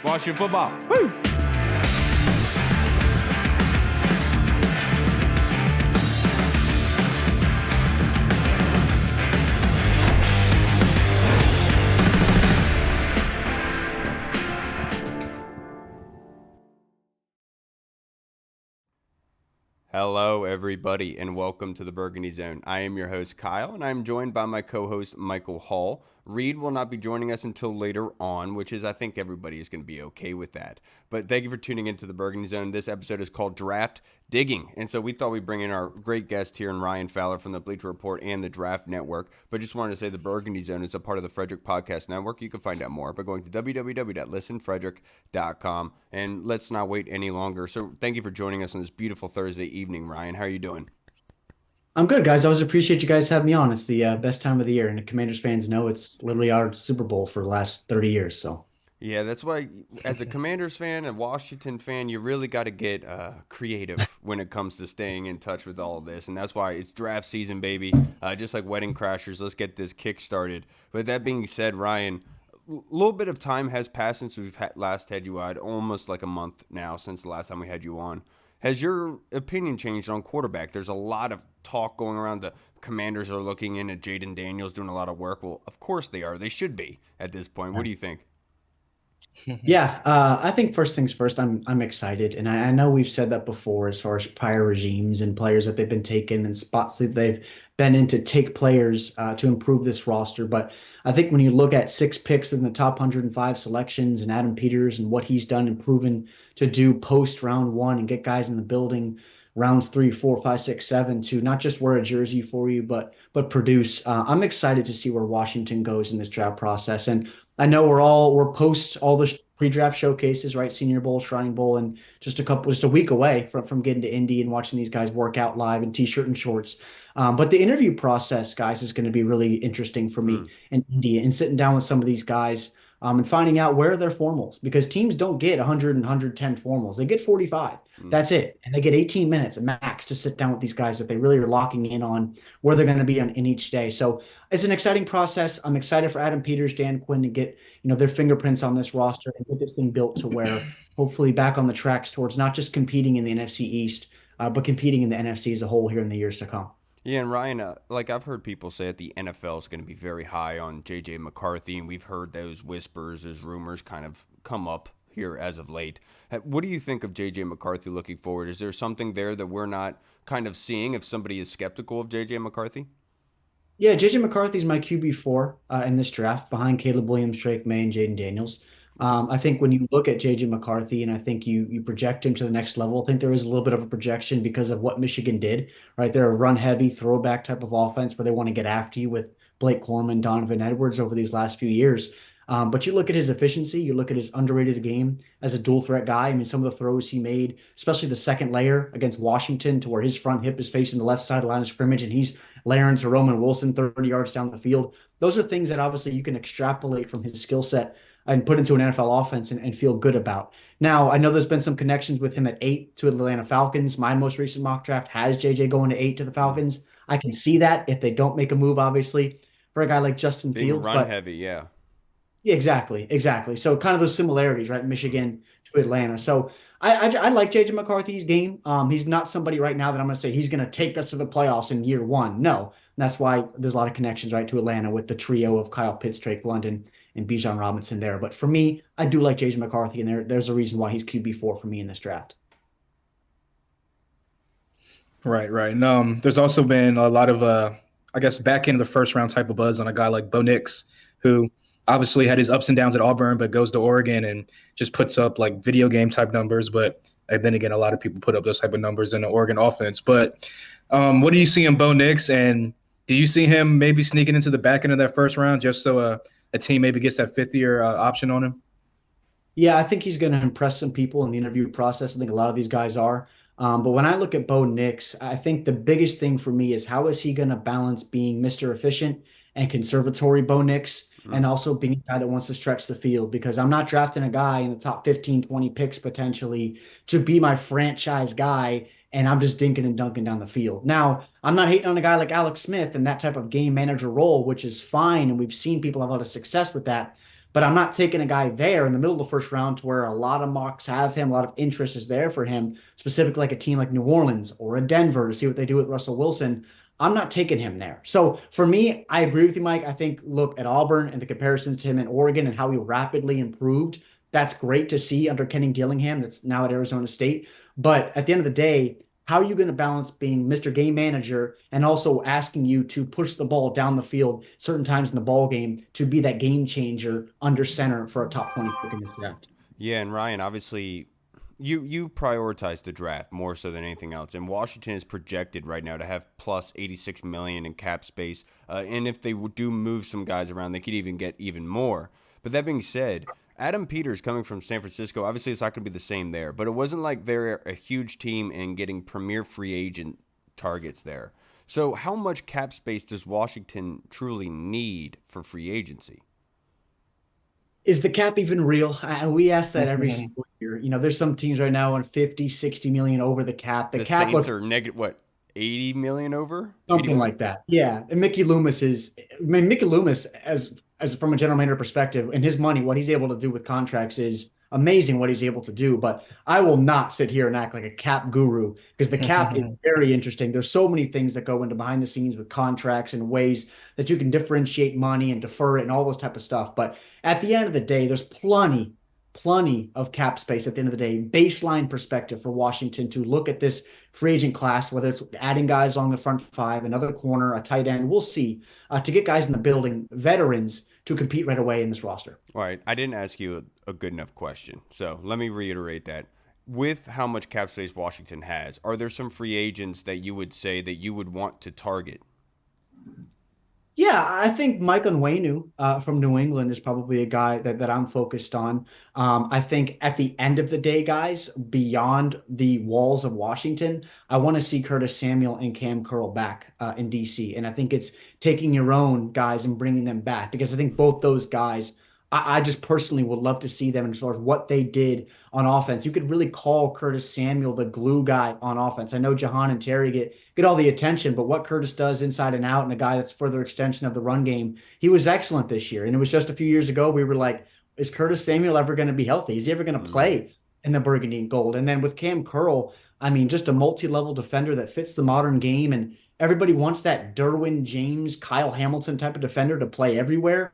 Washington football. Woo! Hello, everybody, and welcome to the Burgundy Zone. I am your host, Kyle, and I'm joined by my co-host, Michael Hall. Reed will not be joining us until later on, which is, I think everybody is going to be okay with that. But thank you for tuning into the Burgundy Zone. This episode is called Draft Digging, and so we thought we'd bring in our great guest here, Ryan Fowler from the Bleacher Report and the Draft Network. But just wanted to say the Burgundy Zone is a part of the Frederick Podcast Network. You can find out more by going to www.listenfrederick.com. And let's not wait any longer. So thank you for joining us on this beautiful Thursday evening, Ryan. How are you doing? I'm good, guys. I always appreciate you guys having me on. It's the best time of the year, and the Commanders fans know it's literally our Super Bowl for the last 30 years. So, Yeah, that's why, as a Commanders fan, a Washington fan, you really got to get creative when it comes to staying in touch with all of this. And that's why it's draft season, baby. Just like Wedding Crashers, let's get this kick started. But that being said, Ryan, a little bit of time has passed since we've last had you on, almost like a month now since the last time we had you on. Has your opinion changed on quarterback? There's a lot of talk going around. The Commanders are looking in at Jaden Daniels doing a lot of work. Well, of course they are. They should be at this point. What do you think? yeah, I think first things first, I'm excited, and I know we've said that before as far as prior regimes and players that they've been taken and spots that they've been in to take players to improve this roster. But I think when you look at 6 picks in the top 105 selections and Adam Peters and what he's done and proven to do post round one and get guys in the building rounds 3, 4, 5, 6, 7 to not just wear a jersey for you, but produce. I'm excited to see where Washington goes in this draft process. And I know we're post all the pre-draft showcases, right? Senior Bowl, Shrine Bowl, and just a week away from getting to Indy and watching these guys work out live in t-shirt and shorts. But the interview process, guys, is going to be really interesting for me in Indy and sitting down with some of these guys and finding out where are their formals, because teams don't get 100 and 110 formals. They get 45. That's it. And they get 18 minutes max to sit down with these guys if they really are locking in on where they're going to be in each day. So it's an exciting process. I'm excited for Adam Peters, Dan Quinn to get, their fingerprints on this roster and get this thing built to where hopefully back on the tracks towards not just competing in the NFC East, but competing in the NFC as a whole here in the years to come. Yeah, and Ryan, like I've heard people say that the NFL is going to be very high on J.J. McCarthy, and we've heard those whispers, those rumors kind of come up here as of late. What do you think of J.J. McCarthy looking forward? Is there something there that we're not kind of seeing if somebody is skeptical of J.J. McCarthy? Yeah, JJ McCarthy is my QB4 in this draft behind Caleb Williams, Drake May, and Jaden Daniels. I think when you look at JJ McCarthy and I think you project him to the next level, I think there is a little bit of a projection because of what Michigan did, right? They're a run heavy throwback type of offense where they want to get after you with Blake Coleman, Donovan Edwards over these last few years. But you look at his efficiency, you look at his underrated game as a dual threat guy. I mean, some of the throws he made, especially the second layer against Washington to where his front hip is facing the left side of the line of scrimmage and he's layering to Roman Wilson 30 yards down the field. Those are things that obviously you can extrapolate from his skill set and put into an NFL offense and feel good about. Now, I know there's been some connections with him at 8 to Atlanta Falcons. My most recent mock draft has JJ going to 8 to the Falcons. I can see that if they don't make a move, obviously, for a guy like Justin Being Fields. run heavy, yeah. Yeah, exactly. So kind of those similarities, right? Michigan to Atlanta. So I like JJ McCarthy's game. He's not somebody right now that I'm going to say he's going to take us to the playoffs in year one. No, that's why there's a lot of connections, right, to Atlanta with the trio of Kyle Pitts, Drake London, and Bijan Robinson there. But for me, I do like JJ McCarthy, and there's a reason why he's QB4 for me in this draft. Right. And there's also been a lot of, I guess, back end of the first round type of buzz on a guy like Bo Nix, who obviously had his ups and downs at Auburn, but goes to Oregon and just puts up like video game type numbers. But then again, a lot of people put up those type of numbers in the Oregon offense. But what do you see in Bo Nix? And do you see him maybe sneaking into the back end of that first round just so a team maybe gets that fifth year option on him? Yeah, I think he's going to impress some people in the interview process. I think a lot of these guys are. But when I look at Bo Nix, I think the biggest thing for me is how is he going to balance being Mr. Efficient and conservatory Bo Nix and also being a guy that wants to stretch the field, because I'm not drafting a guy in the top 15, 20 picks potentially to be my franchise guy, and I'm just dinking and dunking down the field. Now, I'm not hating on a guy like Alex Smith and that type of game manager role, which is fine, and we've seen people have a lot of success with that. but I'm not taking a guy there in the middle of the first round to where a lot of mocks have him, a lot of interest is there for him, specifically like a team like New Orleans or a Denver to see what they do with Russell Wilson. I'm not taking him there. So for me, I agree with you, Mike. I think look at Auburn and the comparisons to him in Oregon and how he rapidly improved. That's great to see under Kenny Dillingham, that's now at Arizona State. But at the end of the day, how are you going to balance being Mr. Game Manager and also asking you to push the ball down the field certain times in the ball game to be that game changer under center for a top 20 pick in this draft? Yeah, and Ryan, obviously, you prioritize the draft more so than anything else. And Washington is projected right now to have plus 86 million in cap space. And if they do move some guys around, they could even get even more. But that being said, Adam Peters coming from San Francisco, obviously it's not going to be the same there. But it wasn't like they're a huge team and getting premier free agent targets there. So how much cap space does Washington truly need for free agency? Is the cap even real? We ask that every single year. There's some teams right now on 50, 60 million over the cap. The cap Saints looks are negative, what, 80 million over? something like that. Yeah. And Mickey Loomis, as from a general manager perspective, and his money, what he's able to do with contracts is amazing what he's able to do. But I will not sit here and act like a cap guru because the cap is very interesting. There's so many things that go into behind the scenes with contracts and ways that you can differentiate money and defer it and all those type of stuff. But at the end of the day, there's plenty of cap space at the end of the day, baseline perspective for Washington to look at this free agent class, whether it's adding guys along the front five, another corner, a tight end, we'll see, to get guys in the building, veterans to compete right away in this roster. All right, I didn't ask you a good enough question, so let me reiterate that. With how much cap space Washington has, are there some free agents that you would say that you would want to target? Yeah, I think Mike Onwenu from New England is probably a guy that I'm focused on. I think at the end of the day, guys, beyond the walls of Washington, I want to see Curtis Samuel and Cam Curl back in DC. And I think it's taking your own guys and bringing them back because I think both those guys, I just personally would love to see them as far as what they did on offense. You could really call Curtis Samuel the glue guy on offense. I know Jahan and Terry get all the attention, but what Curtis does inside and out and a guy that's further extension of the run game, he was excellent this year. And it was just a few years ago, we were like, is Curtis Samuel ever going to be healthy? Is he ever going to play in the Burgundy and Gold? And then with Cam Curl, I mean, just a multi-level defender that fits the modern game. And everybody wants that Derwin James, Kyle Hamilton type of defender to play everywhere.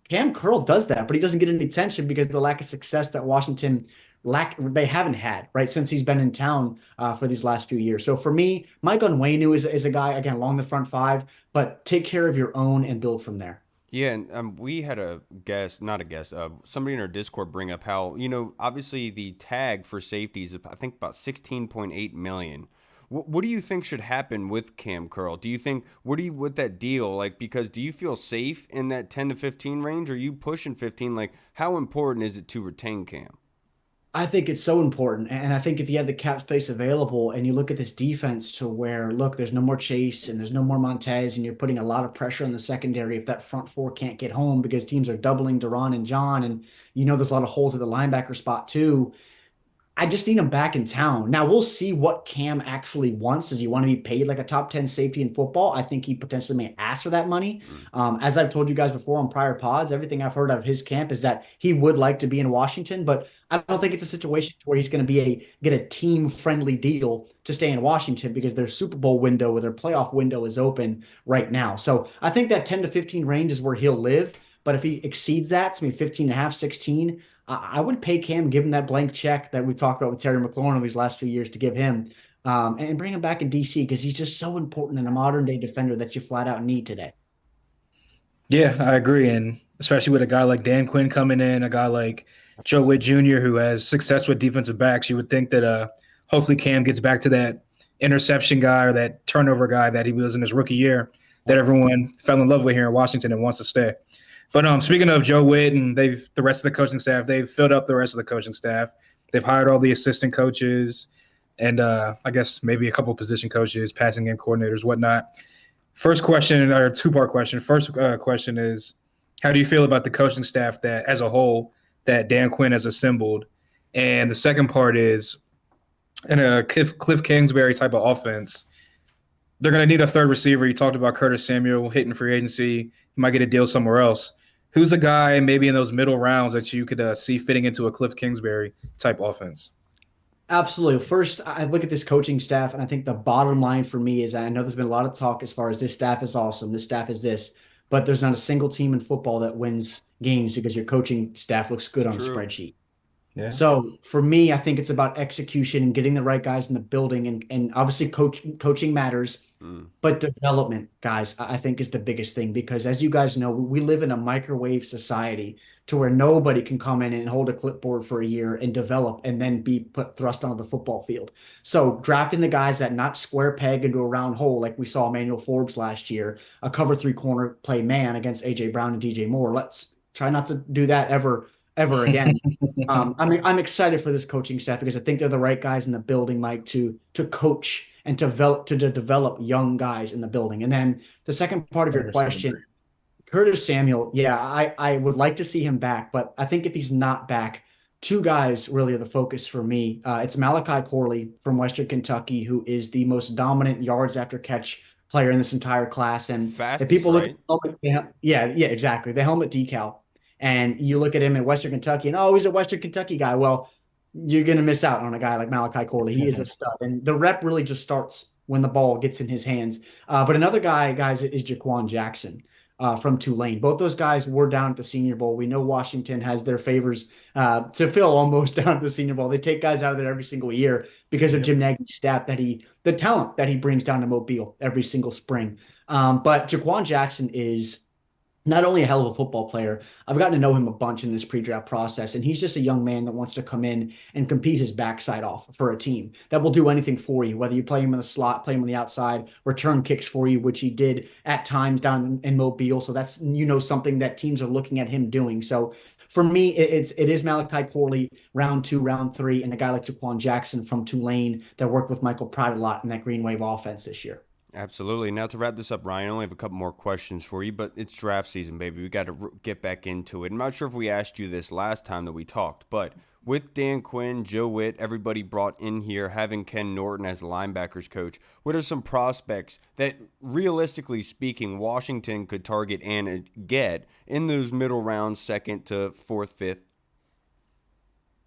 Cam Curl does that, but he doesn't get any attention because of the lack of success that Washington they haven't had, right, since he's been in town for these last few years. So for me, Mike Onwenu is a guy, again, along the front five, but take care of your own and build from there. Yeah, and we had a guest, not a guest, somebody in our Discord bring up how, obviously the tag for safeties is, I think, about 16.8 million. What do you think should happen with Cam Curl? Do you think, with that deal, like, because do you feel safe in that 10 to 15 range? Or are you pushing 15? Like, how important is it to retain Cam? I think it's so important. And I think if you have the cap space available and you look at this defense to where, look, there's no more Chase and there's no more Montez, and you're putting a lot of pressure on the secondary if that front four can't get home because teams are doubling Duran and John. And there's a lot of holes at the linebacker spot too. I just need him back in town. Now we'll see what Cam actually wants. Does he want to be paid like a top 10 safety in football? I think he potentially may ask for that money. As I've told you guys before on prior pods, everything I've heard out of his camp is that he would like to be in Washington, but I don't think it's a situation where he's going to get a team friendly deal to stay in Washington because their Super Bowl window or their playoff window is open right now. So I think that 10 to 15 range is where he'll live. But if he exceeds that, to me, 15 and a half, 16, I would pay Cam, give him that blank check that we talked about with Terry McLaurin over these last few years to give him and bring him back in DC because he's just so important in a modern day defender that you flat out need today. Yeah, I agree. And especially with a guy like Dan Quinn coming in, a guy like Joe Witt Jr., who has success with defensive backs, you would think that hopefully Cam gets back to that interception guy or that turnover guy that he was in his rookie year that everyone fell in love with here in Washington and wants to stay. But speaking of Joe Witt and the rest of the coaching staff, they've filled up the rest of the coaching staff. They've hired all the assistant coaches and I guess maybe a couple of position coaches, passing game coordinators, whatnot. First question, or two-part question. First question is, how do you feel about the coaching staff that, as a whole, that Dan Quinn has assembled? And the second part is, in a Cliff Kingsbury type of offense, they're going to need a third receiver. You talked about Curtis Samuel hitting free agency. He might get a deal somewhere else. Who's a guy maybe in those middle rounds that you could see fitting into a Cliff Kingsbury type offense? Absolutely. First, I look at this coaching staff, and I think the bottom line for me is I know there's been a lot of talk as far as this staff is awesome, this staff is this, but there's not a single team in football that wins games because your coaching staff looks good It's on a true. spreadsheet. Yeah. So for me, I think it's about execution and getting the right guys in the building, and obviously coaching matters. Mm. But development, guys, I think is the biggest thing because as you guys know, we live in a microwave society to where nobody can come in and hold a clipboard for a year and develop and then be put thrust onto the football field. So drafting the guys that not square peg into a round hole like we saw Emmanuel Forbes last year, a cover three corner play man against AJ Brown and DJ Moore. Let's try not to do that ever again. I'm excited for this coaching staff because I think they're the right guys in the building, Mike, to coach and to develop young guys in the building. And then the second part of your 100% question, agree. Curtis Samuel, yeah, I would like to see him back, but I think if he's not back, two guys really are the focus for me. It's Malachi Corley from Western Kentucky, who is the most dominant yards after catch player in this entire class. And if Fastest, people look at right? the helmet, yeah, exactly, the helmet decal, and you look at him in Western Kentucky, and oh, he's a Western Kentucky guy. Well, you're going to miss out on a guy like Malachi Corley. He is a stud, and the rep really just starts when the ball gets in his hands. But another guy, guys, is Jaquan Jackson from Tulane. Both those guys were down at the Senior Bowl. We know Washington has their favors to fill almost down at the Senior Bowl. They take guys out of there every single year because of Yep. Jim Nagy's staff the talent that he brings down to Mobile every single spring. But Jaquan Jackson is not only a hell of a football player, I've gotten to know him a bunch in this pre-draft process, and he's just a young man that wants to come in and compete his backside off for a team that will do anything for you, whether you play him in the slot, play him on the outside, return kicks for you, which he did at times down in Mobile. So that's, something that teams are looking at him doing. So for me, it is Malachi Corley, round two, round three, and a guy like Jaquan Jackson from Tulane that worked with Michael Pratt a lot in that Green Wave offense this year. Absolutely. Now to wrap this up, Ryan, I only have a couple more questions for you, but it's draft season, baby. We got to get back into it. I'm not sure if we asked you this last time that we talked, but with Dan Quinn, Joe Witt, everybody brought in here, having Ken Norton as the linebackers coach, what are some prospects that, realistically speaking, Washington could target and get in those middle rounds, second to fourth, fifth?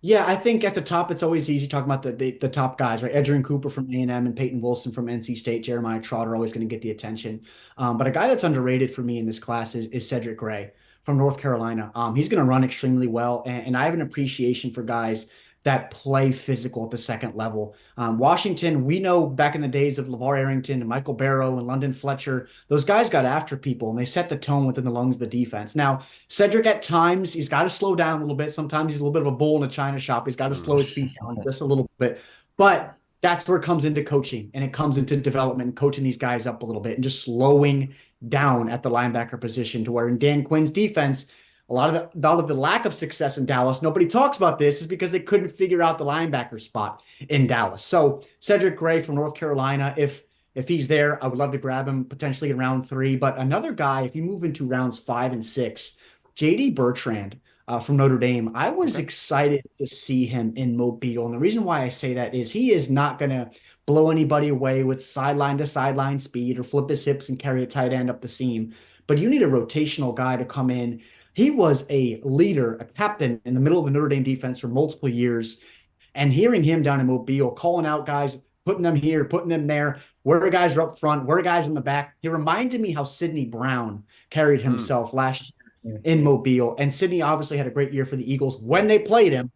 Yeah, I think at the top it's always easy talking about the top guys, right? Edgerrin Cooper from A&M and Peyton Wilson from NC State, Jeremiah Trotter are always going to get the attention. But a guy that's underrated for me in this class is Cedric Gray from North Carolina. He's going to run extremely well, and I have an appreciation for guys that play physical at the second level. Washington, we know back in the days of LeVar Arrington and Michael Barrow and London Fletcher, those guys got after people and they set the tone within the lungs of the defense. Now, Cedric at times, he's got to slow down a little bit. Sometimes he's a little bit of a bull in a china shop. He's got to slow his feet down just a little bit. But that's where it comes into coaching and it comes into development and coaching these guys up a little bit and just slowing down at the linebacker position to where in Dan Quinn's defense, a lot of the lack of success in Dallas, nobody talks about this, is because they couldn't figure out the linebacker spot in Dallas. So Cedric Gray from North Carolina, if he's there, I would love to grab him potentially in round three. But another guy, if you move into rounds 5 and 6, JD Bertrand from Notre Dame, I was Okay. excited to see him in Mobile. And the reason why I say that is he is not going to blow anybody away with sideline to sideline speed or flip his hips and carry a tight end up the seam. But you need a rotational guy to come in. He was a leader, a captain in the middle of the Notre Dame defense for multiple years. And hearing him down in Mobile, calling out guys, putting them here, putting them there, where guys are up front, where guys in the back. He reminded me how Sidney Brown carried Mm. himself last year in Mobile. And Sidney obviously had a great year for the Eagles when they played him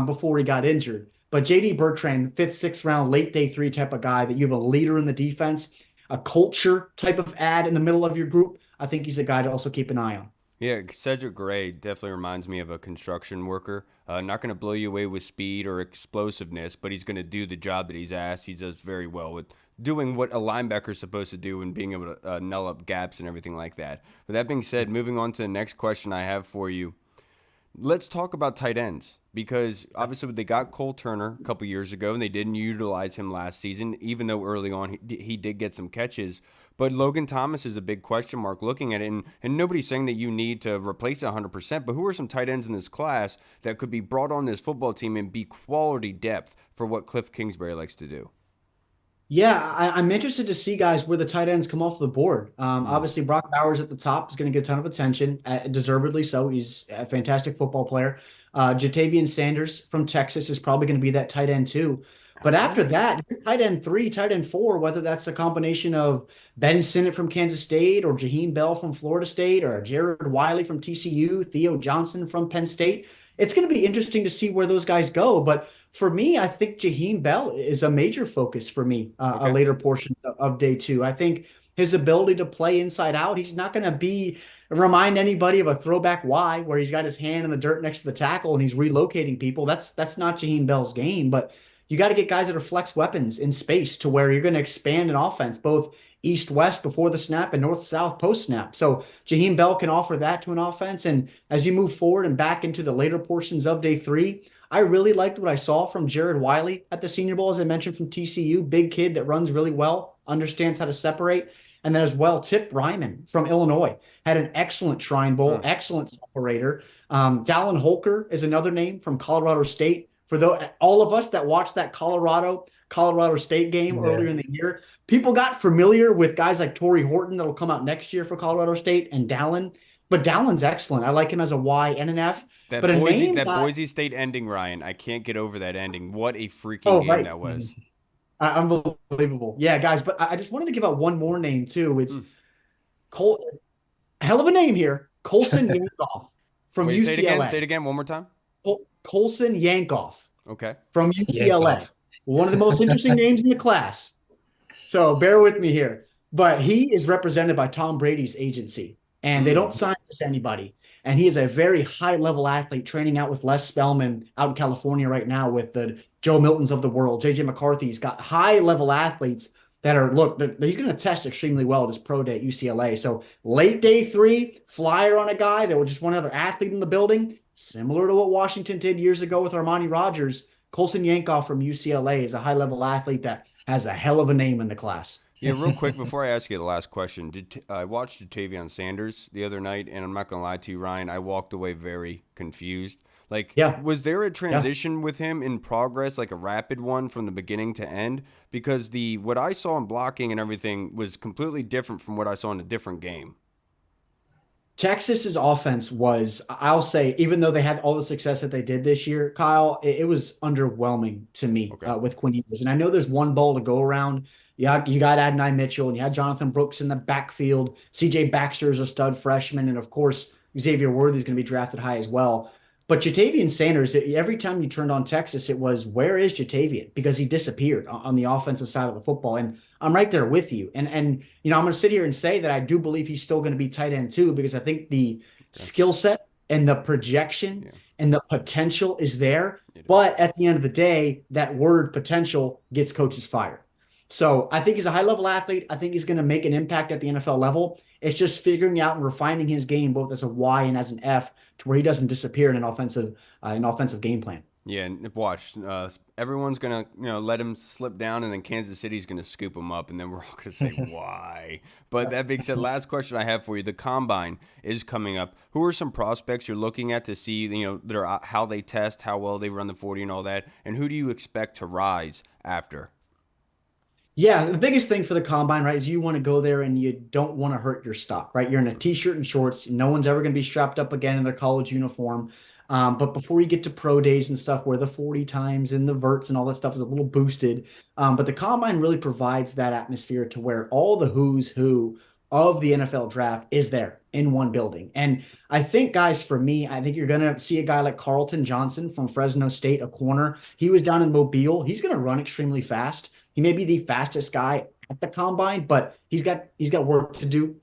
before he got injured. But JD Bertrand, fifth, sixth round, late day three type of guy that you have a leader in the defense, a culture type of ad in the middle of your group. I think he's a guy to also keep an eye on. Yeah, Cedric Gray definitely reminds me of a construction worker. Not going to blow you away with speed or explosiveness, but he's going to do the job that he's asked. He does very well with doing what a linebacker's supposed to do and being able to null up gaps and everything like that. With that being said, moving on to the next question I have for you. Let's talk about tight ends because obviously they got Cole Turner a couple years ago and they didn't utilize him last season, even though early on he did get some catches. But Logan Thomas is a big question mark looking at it, and nobody's saying that you need to replace it 100%, but who are some tight ends in this class that could be brought on this football team and be quality depth for what Cliff Kingsbury likes to do? Yeah, I'm interested to see guys where the tight ends come off the board. Mm. Obviously, Brock Bowers at the top is going to get a ton of attention, deservedly so. He's a fantastic football player. Jatavian Sanders from Texas is probably going to be that tight end too. But after Okay. that, your tight end three, tight end four, whether that's a combination of Ben Sinnott from Kansas State or Jaheim Bell from Florida State or Jared Wiley from TCU, Theo Johnson from Penn State, it's going to be interesting to see where those guys go. But for me, I think Jaheim Bell is a major focus for me, a Okay. later portion of day two. I think his ability to play inside out, he's not going to be remind anybody of a throwback Y where he's got his hand in the dirt next to the tackle and he's relocating people. That's not Jaheim Bell's game, but you got to get guys that are flex weapons in space to where you're going to expand an offense, both east-west before the snap and north-south post-snap. So Jaheim Bell can offer that to an offense. And as you move forward and back into the later portions of day three, I really liked what I saw from Jared Wiley at the Senior Bowl, as I mentioned, from TCU. Big kid that runs really well, understands how to separate. And then as well, Tip Ryman from Illinois had an excellent Shrine Bowl, Mm. excellent separator. Dallin Holker is another name from Colorado State. For all of us that watched that Colorado State game Yeah. earlier in the year, people got familiar with guys like Torrey Horton that'll come out next year for Colorado State and Dallin. But Dallin's excellent. I like him as a Y and an F. That But a Boise, name that guy. Boise State ending, Ryan. I can't get over that ending. What a freaking Oh, game right. that was. Unbelievable. Yeah, guys, but I just wanted to give out one more name too. It's Mm. Cole, hell of a name here. Colson Yankoff from Wait, say it again. UCLA. Say it again one more time. Colson Yankoff Okay. from UCLA. Yankoff. One of the most interesting names in the class. So bear with me here. But he is represented by Tom Brady's agency, and they don't Mm. sign just anybody. And he is a very high level athlete training out with Les Spellman out in California right now with the Joe Miltons of the world. JJ McCarthy's got high level athletes that are, look, he's going to test extremely well at his pro day at UCLA. So late day three, flyer on a guy that was just one other athlete in the building, similar to what Washington did years ago with Armani Rogers. Colson Yankoff from UCLA is a high level athlete that has a hell of a name in the class. Yeah, real quick before I ask you the last question, I watched Jatavion Sanders the other night, and I'm not gonna lie to you, Ryan, I walked away very confused. Like, Yeah. was there a Yeah. transition with him in progress, like a rapid one from the beginning to end? Because the what I saw in blocking and everything was completely different from what I saw in a different game. Texas's offense was, I'll say, even though they had all the success that they did this year, Kyle, it was underwhelming to me Okay. with Quinn Ewers. And I know there's one ball to go around. You got Adonai Mitchell and you had Jonathan Brooks in the backfield. CJ Baxter is a stud freshman. And of course, Xavier Worthy is going to be drafted high as well. But Jatavian Sanders, every time you turned on Texas, it was, where is Jatavian? Because he disappeared on the offensive side of the football. And I'm right there with you. And I'm going to sit here and say that I do believe he's still going to be tight end too, because I think the Okay. skill set and the projection Yeah, and the potential is there. it is. But at the end of the day, that word potential gets coaches fired. So I think he's a high level athlete. I think he's going to make an impact at the NFL level. It's just figuring out and refining his game both as a Y and as an F to where he doesn't disappear in an offensive game plan. Yeah, and watch. Everyone's gonna, let him slip down, and then Kansas City's gonna scoop him up, and then we're all gonna say why. But that being said, last question I have for you: the combine is coming up. Who are some prospects you're looking at to see, how they test, how well they run the 40, and all that, and who do you expect to rise after? Yeah, the biggest thing for the combine, right, is you want to go there and you don't want to hurt your stock, right? You're in a t-shirt and shorts. No one's ever going to be strapped up again in their college uniform. But before you get to pro days and stuff where the 40 times and the verts and all that stuff is a little boosted. But the combine really provides that atmosphere to where all the who's who of the NFL draft is there in one building. And I think, guys, for me, I think you're going to see a guy like Carlton Johnson from Fresno State, a corner. He was down in Mobile. He's going to run extremely fast. He may be the fastest guy at the combine, but he's got work to do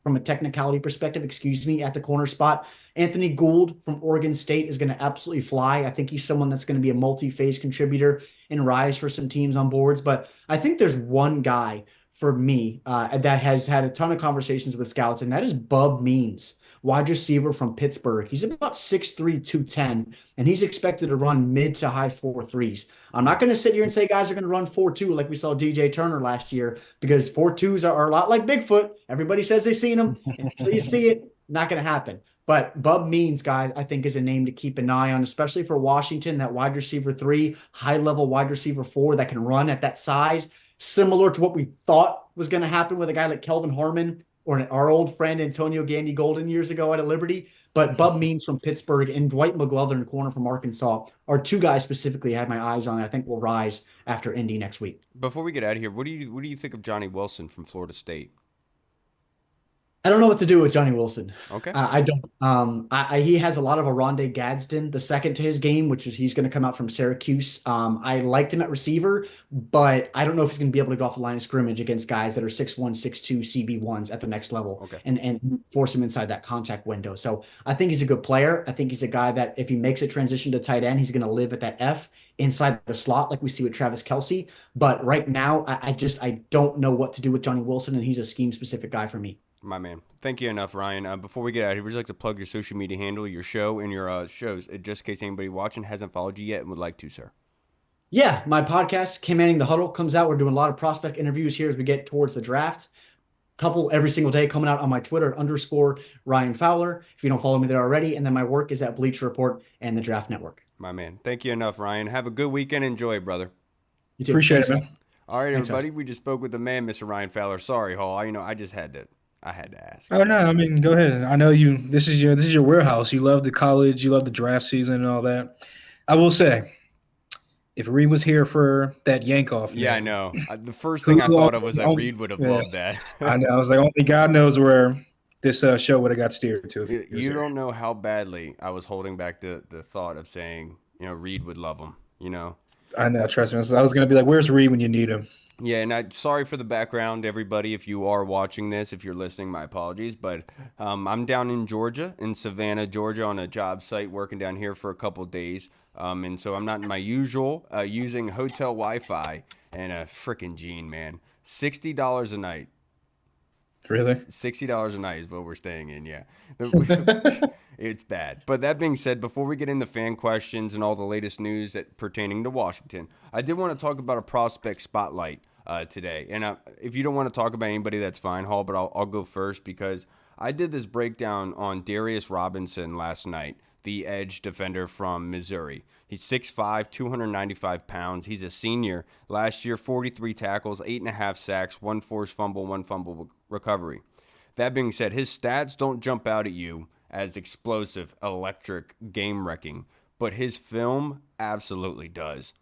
from a technicality perspective, excuse me, at the corner spot. Anthony Gould from Oregon State is going to absolutely fly. I think he's someone that's going to be a multi-phase contributor and rise for some teams on boards. But I think there's one guy for me that has had a ton of conversations with scouts, and that is Bub Means, wide receiver from Pittsburgh. He's about 6'3", 210, and he's expected to run mid to high 4.3s. I'm not going to sit here and say guys are going to run 4.2 like we saw DJ Turner last year, because 4.2s are a lot like Bigfoot. Everybody says they've seen them, and until you see it, Not going to happen. But Bub Means, guys, I think is a name to keep an eye on, especially for Washington, that wide receiver 3, high level wide receiver 4 that can run at that size, similar to what we thought was going to happen with a guy like Kelvin Harmon or our old friend Antonio Gandy Golden years ago out of Liberty. But Bub Means from Pittsburgh and Dwight McGlothern, corner from Arkansas, are two guys specifically I had my eyes on. I think will rise after Indy next week. Before we get out of here, what do you think of Johnny Wilson from Florida State? I don't know what to do with Johnny Wilson. Okay. I don't. He has a lot of Aronde Gadsden, the second to his game, which is he's going to come out from Syracuse. I liked him at receiver, but I don't know if he's going to be able to go off the line of scrimmage against guys that are 6'1", 6'2", CB1s at the next level, Okay. and force him inside that contact window. So I think he's a good player. I think he's a guy that if he makes a transition to tight end, he's going to live at that F inside the slot like we see with Travis Kelce. But right now, I don't know what to do with Johnny Wilson, and he's a scheme specific guy for me. My man. Thank you enough, Ryan. Before we get out of here, would you like to plug your social media handle, your show, and your shows, just in case anybody watching hasn't followed you yet and would like to, sir? Yeah, my podcast, Kim Manning the Huddle, comes out. We're doing a lot of prospect interviews here as we get towards the draft. Couple every single day coming out on my Twitter _ Ryan Fowler, if you don't follow me there already. And then my work is at Bleacher Report and the Draft Network. My man. Thank you enough, Ryan. Have a good weekend. Enjoy, brother. You too. Appreciate Thanks, it, man. guys. All right, Thanks, everybody. We just spoke with the man, Mr. Ryan Fowler. Sorry, Hall. I just had to ask. Oh no, I mean, go ahead. I know you. This is your warehouse. You love the college. You love the draft season and all that. I will say, if Reed was here for that yank off, Yeah, I know. The first thing I thought of was that Reed would have loved that. I know. I was like, only God knows where this show would have got steered to. If he was You here. don't know how badly I was holding back the thought of saying, Reed would love him, I know. Trust me. I was gonna be like, "Where's Reed when you need him?" Yeah, and sorry for the background, everybody. If you are watching this, if you're listening, my apologies. But I'm down in Georgia, in Savannah, Georgia, on a job site, working down here for a couple of days. And so I'm not in my usual using hotel Wi-Fi and a freaking Gene, man. $60 a night. Really? $60 a night is what we're staying in, yeah. It's bad. But that being said, before we get into fan questions and all the latest news pertaining to Washington, I did want to talk about a prospect spotlight today. And if you don't want to talk about anybody, that's fine, Hall, but I'll go first because I did this breakdown on Darius Robinson last night, the edge defender from Missouri. He's 6'5", 295 pounds. He's a senior. Last year, 43 tackles, 8.5 sacks, 1 forced fumble, 1 fumble recovery. That being said, his stats don't jump out at you as explosive, electric, game-wrecking, but his film absolutely does.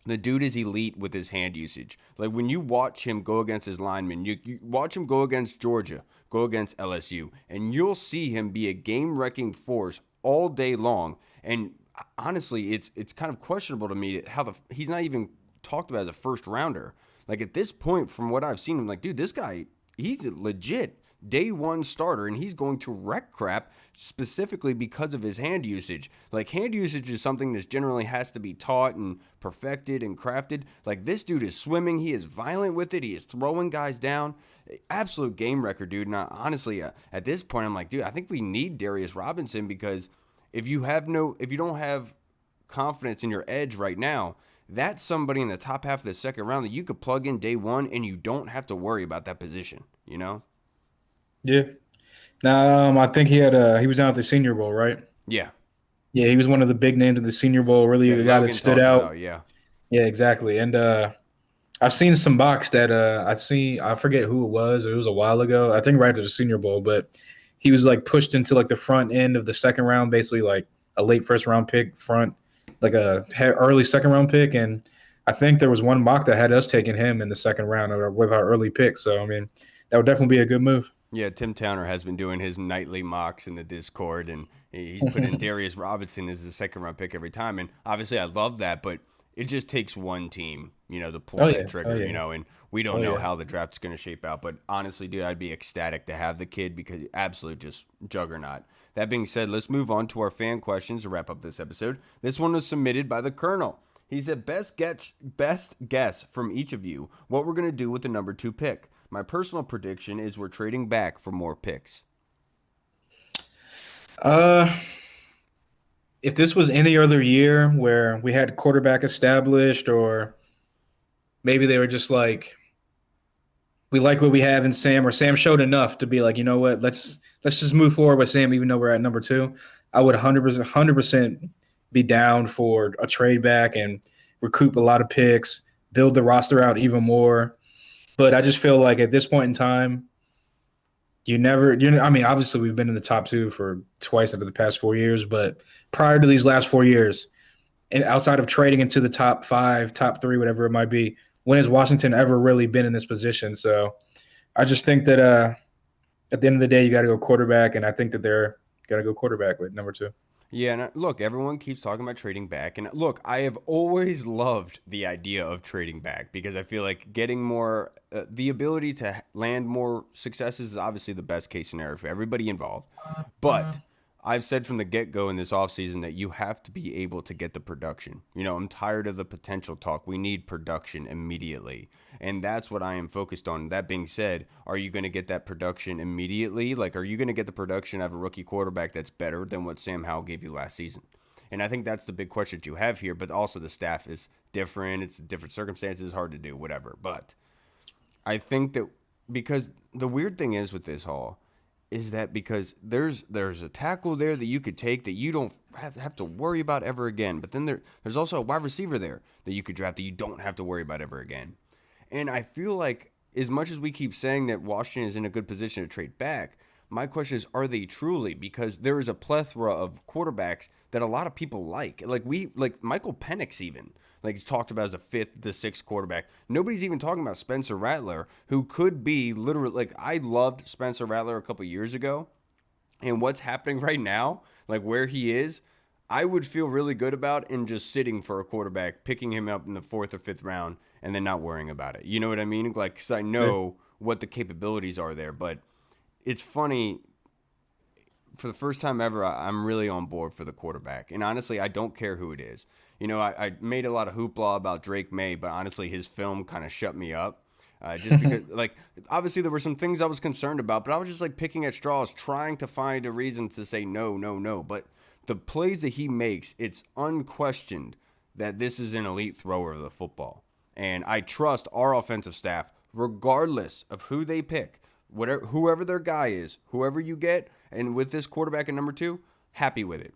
The dude is elite with his hand usage. Like when you watch him go against his linemen, you watch him go against Georgia, go against LSU, and you'll see him be a game-wrecking force all day long. And honestly, it's kind of questionable to me how he's not even talked about as a first rounder. Like at this point, from what I've seen, I'm like, dude, this guy, he's a legit day one starter, and he's going to wreck crap specifically because of his hand usage. Like hand usage is something that generally has to be taught and perfected and crafted. Like this dude is swimming, he is violent with it, he is throwing guys down. Absolute game wrecker, dude. And honestly, at this point, I'm like, dude, I think we need Darius Robinson because if you don't have confidence in your edge right now, that's somebody in the top half of the second round that you could plug in day one and you don't have to worry about that position, Yeah. Now, I think he was down at the Senior Bowl, right? Yeah. Yeah, he was one of the big names of the Senior Bowl. Really, Yeah, the guy that Logan stood talked out. about, yeah. Yeah, exactly. And I've seen some mocks that I forget who it was. It was a while ago. I think right after the Senior Bowl, but he was like pushed into like the front end of the second round, basically like a late first round pick, like a early second round pick. And I think there was one mock that had us taking him in the second round with our early pick. So I mean, that would definitely be a good move. Yeah, Tim Towner has been doing his nightly mocks in the Discord, and he's put in Darius Robinson as the second-round pick every time. And obviously, I love that, but it just takes one team, to pull that trigger, and we don't know how the draft's going to shape out. But honestly, dude, I'd be ecstatic to have the kid because absolute just juggernaut. That being said, let's move on to our fan questions to wrap up this episode. This one was submitted by the Colonel. He said, best guess from each of you what we're going to do with the number 2 pick. My personal prediction is we're trading back for more picks. If this was any other year where we had quarterback established, or maybe they were just like we like what we have in Sam, or Sam showed enough to be like, you know what, let's just move forward with Sam, even though we're at number 2. I would 100% be down for a trade back and recoup a lot of picks, build the roster out even more. But I just feel like at this point in time, I mean, obviously we've been in the top 2 for twice over the past 4 years, but prior to these last 4 years, and outside of trading into the top 5, top 3, whatever it might be, when has Washington ever really been in this position? So I just think that at the end of the day, you got to go quarterback, and I think that they're got to go quarterback with number 2. Yeah, and look, everyone keeps talking about trading back. And look, I have always loved the idea of trading back because I feel like getting more, the ability to land more successes is obviously the best case scenario for everybody involved. But I've said from the get-go in this offseason that you have to be able to get the production. You know, I'm tired of the potential talk. We need production immediately. And that's what I am focused on. That being said, are you going to get that production immediately? Like, are you going to get the production of a rookie quarterback that's better than what Sam Howell gave you last season? And I think that's the big question that you have here. But also the staff is different. It's different circumstances, hard to do, whatever. But I think that because the weird thing is with this Hall is that because there's a tackle there that you could take that you don't have to worry about ever again. But then there's also a wide receiver there that you could draft that you don't have to worry about ever again. And I feel like as much as we keep saying that Washington is in a good position to trade back, my question is, are they truly? Because there is a plethora of quarterbacks that a lot of people like. Like Michael Penix even. Like he's talked about as a 5th to 6th quarterback. Nobody's even talking about Spencer Rattler, who could be literally, like, I loved Spencer Rattler a couple years ago. And what's happening right now, like where he is, I would feel really good about in just sitting for a quarterback, picking him up in the 4th or 5th round, and then not worrying about it. You know what I mean? Like, because I know what the capabilities are there. But it's funny. For the first time ever, I'm really on board for the quarterback. And honestly, I don't care who it is. You know, I made a lot of hoopla about Drake May, but honestly, his film kind of shut me up. Just because, like, obviously there were some things I was concerned about, but I was just, like, picking at straws, trying to find a reason to say no, no, no. But the plays that he makes, it's unquestioned that this is an elite thrower of the football. And I trust our offensive staff, regardless of who they pick, whoever their guy is, whoever you get, and with this quarterback at number 2, happy with it.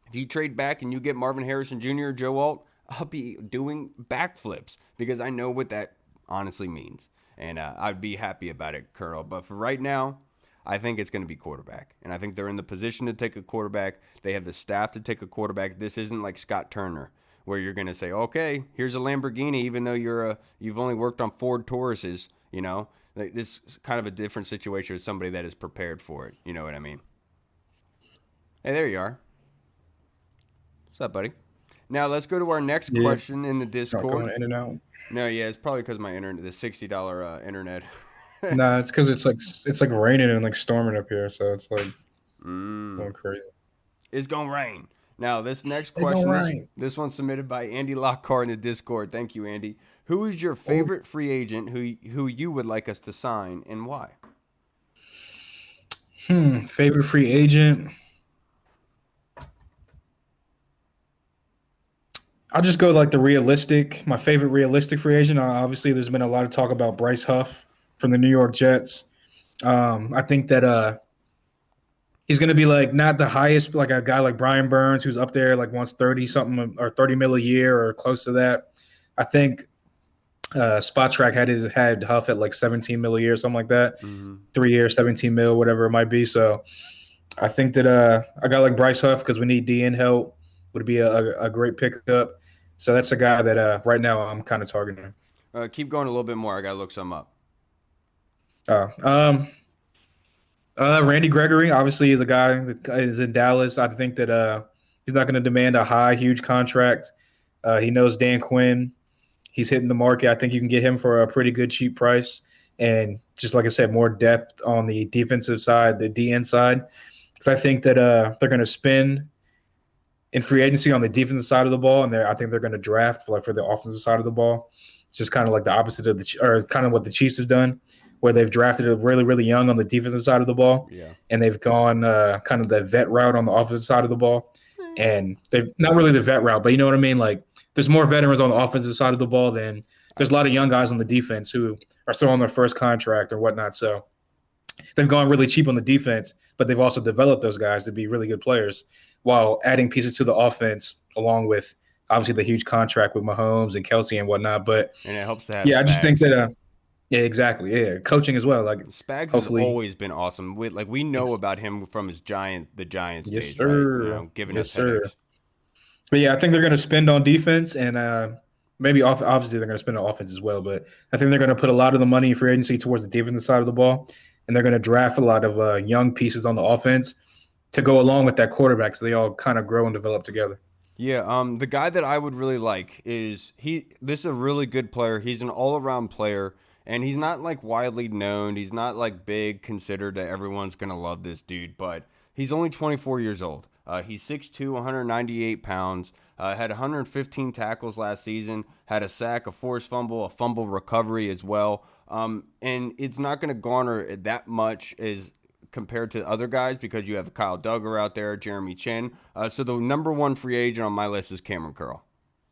If you trade back and you get Marvin Harrison Jr. or Joe Alt, I'll be doing backflips because I know what that honestly means. And I'd be happy about it, Colonel. But for right now, I think it's going to be quarterback. And I think they're in the position to take a quarterback. They have the staff to take a quarterback. This isn't like Scott Turner, where you're going to say, okay, here's a Lamborghini, even though you've only worked on Ford Tauruses, you know. Like, this is kind of a different situation with somebody that is prepared for it. You know what I mean? Hey, there you are. What's up, buddy? Now let's go to our next question in the Discord. Going in and out. No, yeah, it's probably because my internet, the $60 internet. Nah, it's because it's like raining and like storming up here, so it's like going crazy. It's gonna rain. Now this next question, this one's submitted by Andy Lockhart in the Discord. Thank you, Andy. Who is your favorite free agent who you would like us to sign and why? Favorite free agent. I'll just go like my favorite realistic free agent. Obviously, there's been a lot of talk about Bryce Huff from the New York Jets. I think that he's going to be like not the highest, like a guy like Brian Burns, who's up there, like wants 30 something or 30 mil a year or close to that. I think Spot Track had Huff at like 17 mil a year, something like that. 3 years, 17 mil, whatever it might be. So I think that a guy like Bryce Huff, because we need DN help, would be a great pickup. So that's a guy that right now I'm kind of targeting. Keep going a little bit more. I got to look some up. Randy Gregory, obviously, is a guy that is in Dallas. I think that he's not going to demand a huge contract. He knows Dan Quinn. He's hitting the market. I think you can get him for a pretty good cheap price. And just like I said, more depth on the defensive side, the DN side. Because I think that they're going to spend in free agency on the defensive side of the ball, and I think they're going to draft for the offensive side of the ball. It's just kind of like the opposite of kind of what the Chiefs have done, where they've drafted it really, really young on the defensive side of the ball, and they've gone kind of the vet route on the offensive side of the ball. And they've not really the vet route, but you know what I mean? Like, there's more veterans on the offensive side of the ball than there's a lot of young guys on the defense who are still on their first contract or whatnot. So they've gone really cheap on the defense, but they've also developed those guys to be really good players while adding pieces to the offense, along with obviously the huge contract with Mahomes and Kelsey and whatnot. But And it helps to have yeah, I just think Spags. that yeah, exactly. Yeah, coaching as well. Like Spags has hopefully, always been awesome. We know about him from his the Giants yes, days, right? You sir. know, giving Yes, us sir. headaches. But yeah, I think they're going to spend on defense and maybe obviously they're going to spend on offense as well. But I think they're going to put a lot of the money in free agency towards the defensive side of the ball, and they're going to draft a lot of young pieces on the offense to go along with that quarterback, so they all kind of grow and develop together. Yeah, the guy that I would really like is this is a really good player. He's an all-around player, and he's not like widely known. He's not like big considered that everyone's gonna love this dude, but he's only 24 years old. He's 6'2", 198 pounds. Had 115 tackles last season. Had a sack, a forced fumble, a fumble recovery as well. And it's not going to garner that much as compared to other guys because you have Kyle Duggar out there, Jeremy Chin. So the number one free agent on my list is Cameron Curl.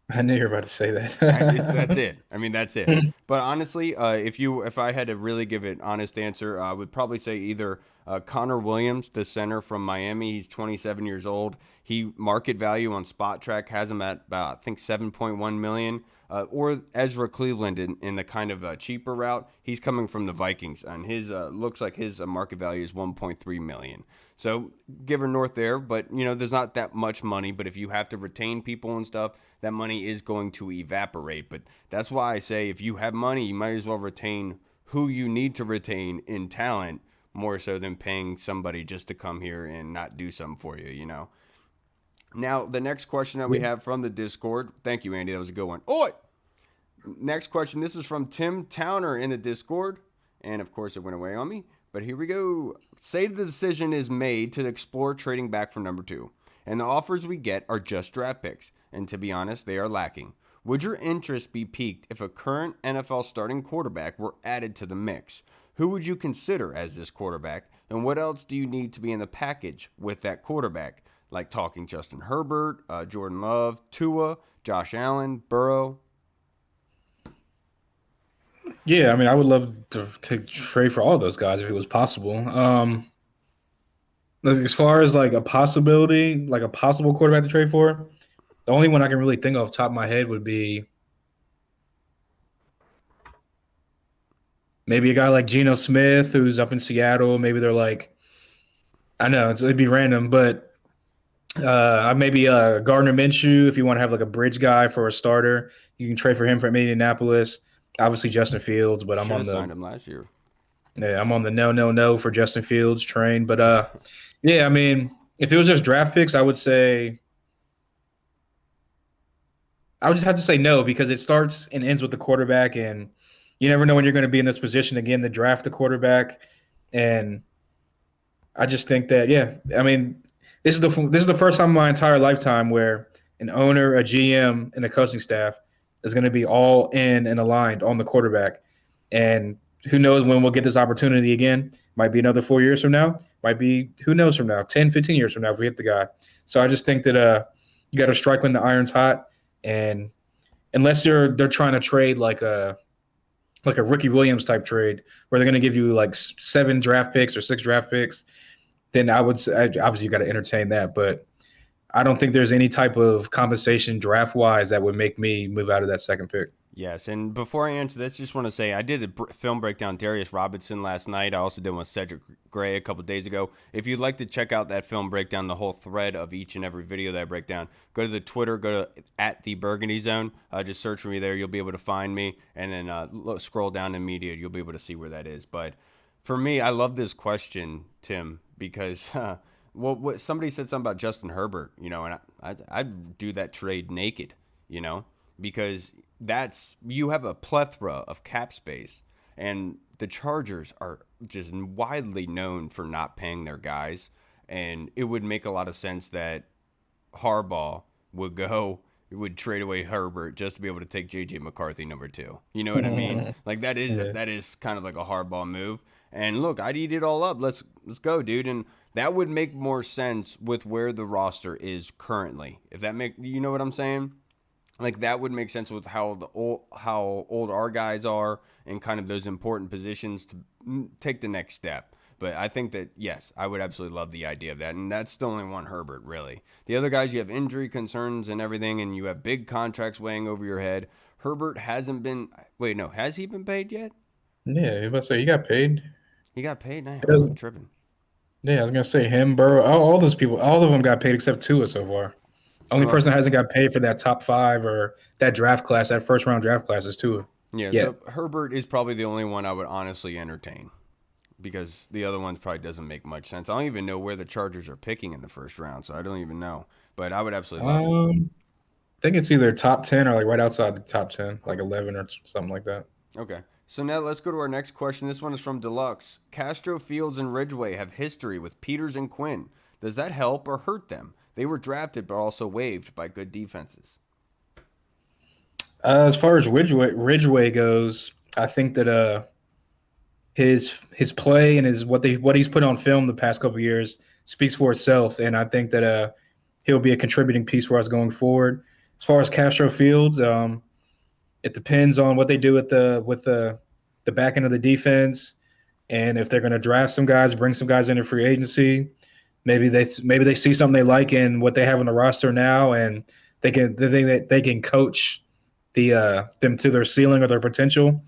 I knew you were about to say That's that. it. I mean, that's it. But honestly, if I had to really give an honest answer, I would probably say either Connor Williams, the center from Miami. He's 27 years old. He market value on Spot Track has him at about I think 7.1 million. Or Ezra Cleveland in the kind of cheaper route. He's coming from the Vikings, and his looks like his market value is 1.3 million. So give or north there, but there's not that much money. But if you have to retain people and stuff, that money is going to evaporate. But that's why I say if you have money, you might as well retain who you need to retain in talent more so than paying somebody just to come here and not do something for you. Now, the next question that we have from the Discord. Thank you, Andy. That was a good one. Oh, next question. This is from Tim Towner in the Discord. And, of course, it went away on me. But here we go. Say the decision is made to explore trading back for number 2. And the offers we get are just draft picks. And to be honest, they are lacking. Would your interest be piqued if a current NFL starting quarterback were added to the mix? Who would you consider as this quarterback? And what else do you need to be in the package with that quarterback? Like talking Justin Herbert, Jordan Love, Tua, Josh Allen, Burrow. Yeah, I mean, I would love to trade for all those guys if it was possible. As far as like a possibility, like a possible quarterback to trade for, the only one I can really think of off the top of my head would be maybe a guy like Geno Smith who's up in Seattle. Maybe they're like, I know it'd be random, but maybe Gardner Minshew if you want to have like a bridge guy for a starter, you can trade for him from Indianapolis. Obviously Justin Fields, but Should have signed him last year. I'm on the no for Justin Fields train. But yeah, I mean, if it was just draft picks, I would say I would just have to say no because it starts and ends with the quarterback, and you never know when you're going to be in this position again to draft the quarterback. And I just think that I mean, this is the first time in my entire lifetime where an owner, a GM, and a coaching staff is going to be all in and aligned on the quarterback. And who knows when we'll get this opportunity again? Might be another 4 years from now. Might be who knows from now, 10, 15 years from now if we hit the guy. So I just think that you got to strike when the iron's hot. And unless they're trying to trade like a Ricky Williams type trade where they're going to give you like 7 draft picks or 6 draft picks, then I would say obviously you got to entertain that. But I don't think there's any type of compensation draft wise that would make me move out of that second pick. Yes, and before I answer this, just want to say I did a film breakdown Darius Robinson last night. I also did one with Cedric Gray a couple days ago. If you'd like to check out that film breakdown, the whole thread of each and every video that I break down, go to the Twitter, go to @the Burgundy Zone. Just search for me there. You'll be able to find me, and then scroll down in media. You'll be able to see where that is. But for me, I love this question, Tim, because what somebody said something about Justin Herbert, and I'd do that trade naked, because you have a plethora of cap space, and the Chargers are just widely known for not paying their guys, and it would make a lot of sense that Harbaugh would trade away Herbert just to be able to take JJ McCarthy number 2. You know what I mean? Like that is kind of like a Harbaugh move. And look, I'd eat it all up. Let's go, dude. And that would make more sense with where the roster is currently. If that you know what I'm saying? Like that would make sense with how old our guys are and kind of those important positions to take the next step. But I think that yes, I would absolutely love the idea of that, and that's the only one Herbert really. The other guys, you have injury concerns and everything, and you have big contracts weighing over your head. Herbert hasn't been. Wait, no, has he been paid yet? Yeah, I was about to say he got paid. He got paid now. Because I'm tripping. yeah, I was gonna say him, Burrow, all those people, all of them got paid except Tua so far. Only Well, person that hasn't got paid for that top five or that draft class, that first round draft class, is Tua. yeah. Yeah. So Herbert is probably the only one I would honestly entertain, because the other ones probably doesn't make much sense. I don't even know where the Chargers are picking in the first round, so I don't even know. But I would absolutely love. I think it's either top 10 or like right outside the top 10, like 11 or something like that. Okay. So now let's go to our next question. This one is from Deluxe. Castro Fields and Ridgeway have history with Peters and Quinn. Does that help or hurt them? They were drafted but also waived by good defenses. As far as Ridgeway goes, I think that his play and his what he's put on film the past couple of years speaks for itself, and I think that he'll be a contributing piece for us going forward. As far as Castro Fields, it depends on what they do with the back end of the defense, and if they're going to draft some guys, bring some guys into free agency. Maybe they see something they like in what they have on the roster now, and they can coach them to their ceiling or their potential.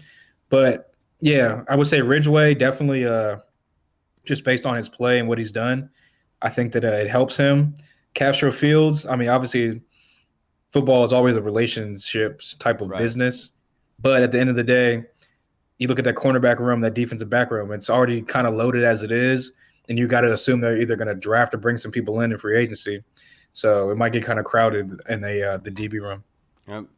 But yeah, I would say Ridgeway definitely just based on his play and what he's done. I think that it helps him. Castro Fields, I mean, obviously football is always a relationships type of Right. business. But at the end of the day, you look at that cornerback room, that defensive back room, it's already kind of loaded as it is. And you got to assume they're either going to draft or bring some people in free agency. So it might get kind of crowded in the DB room.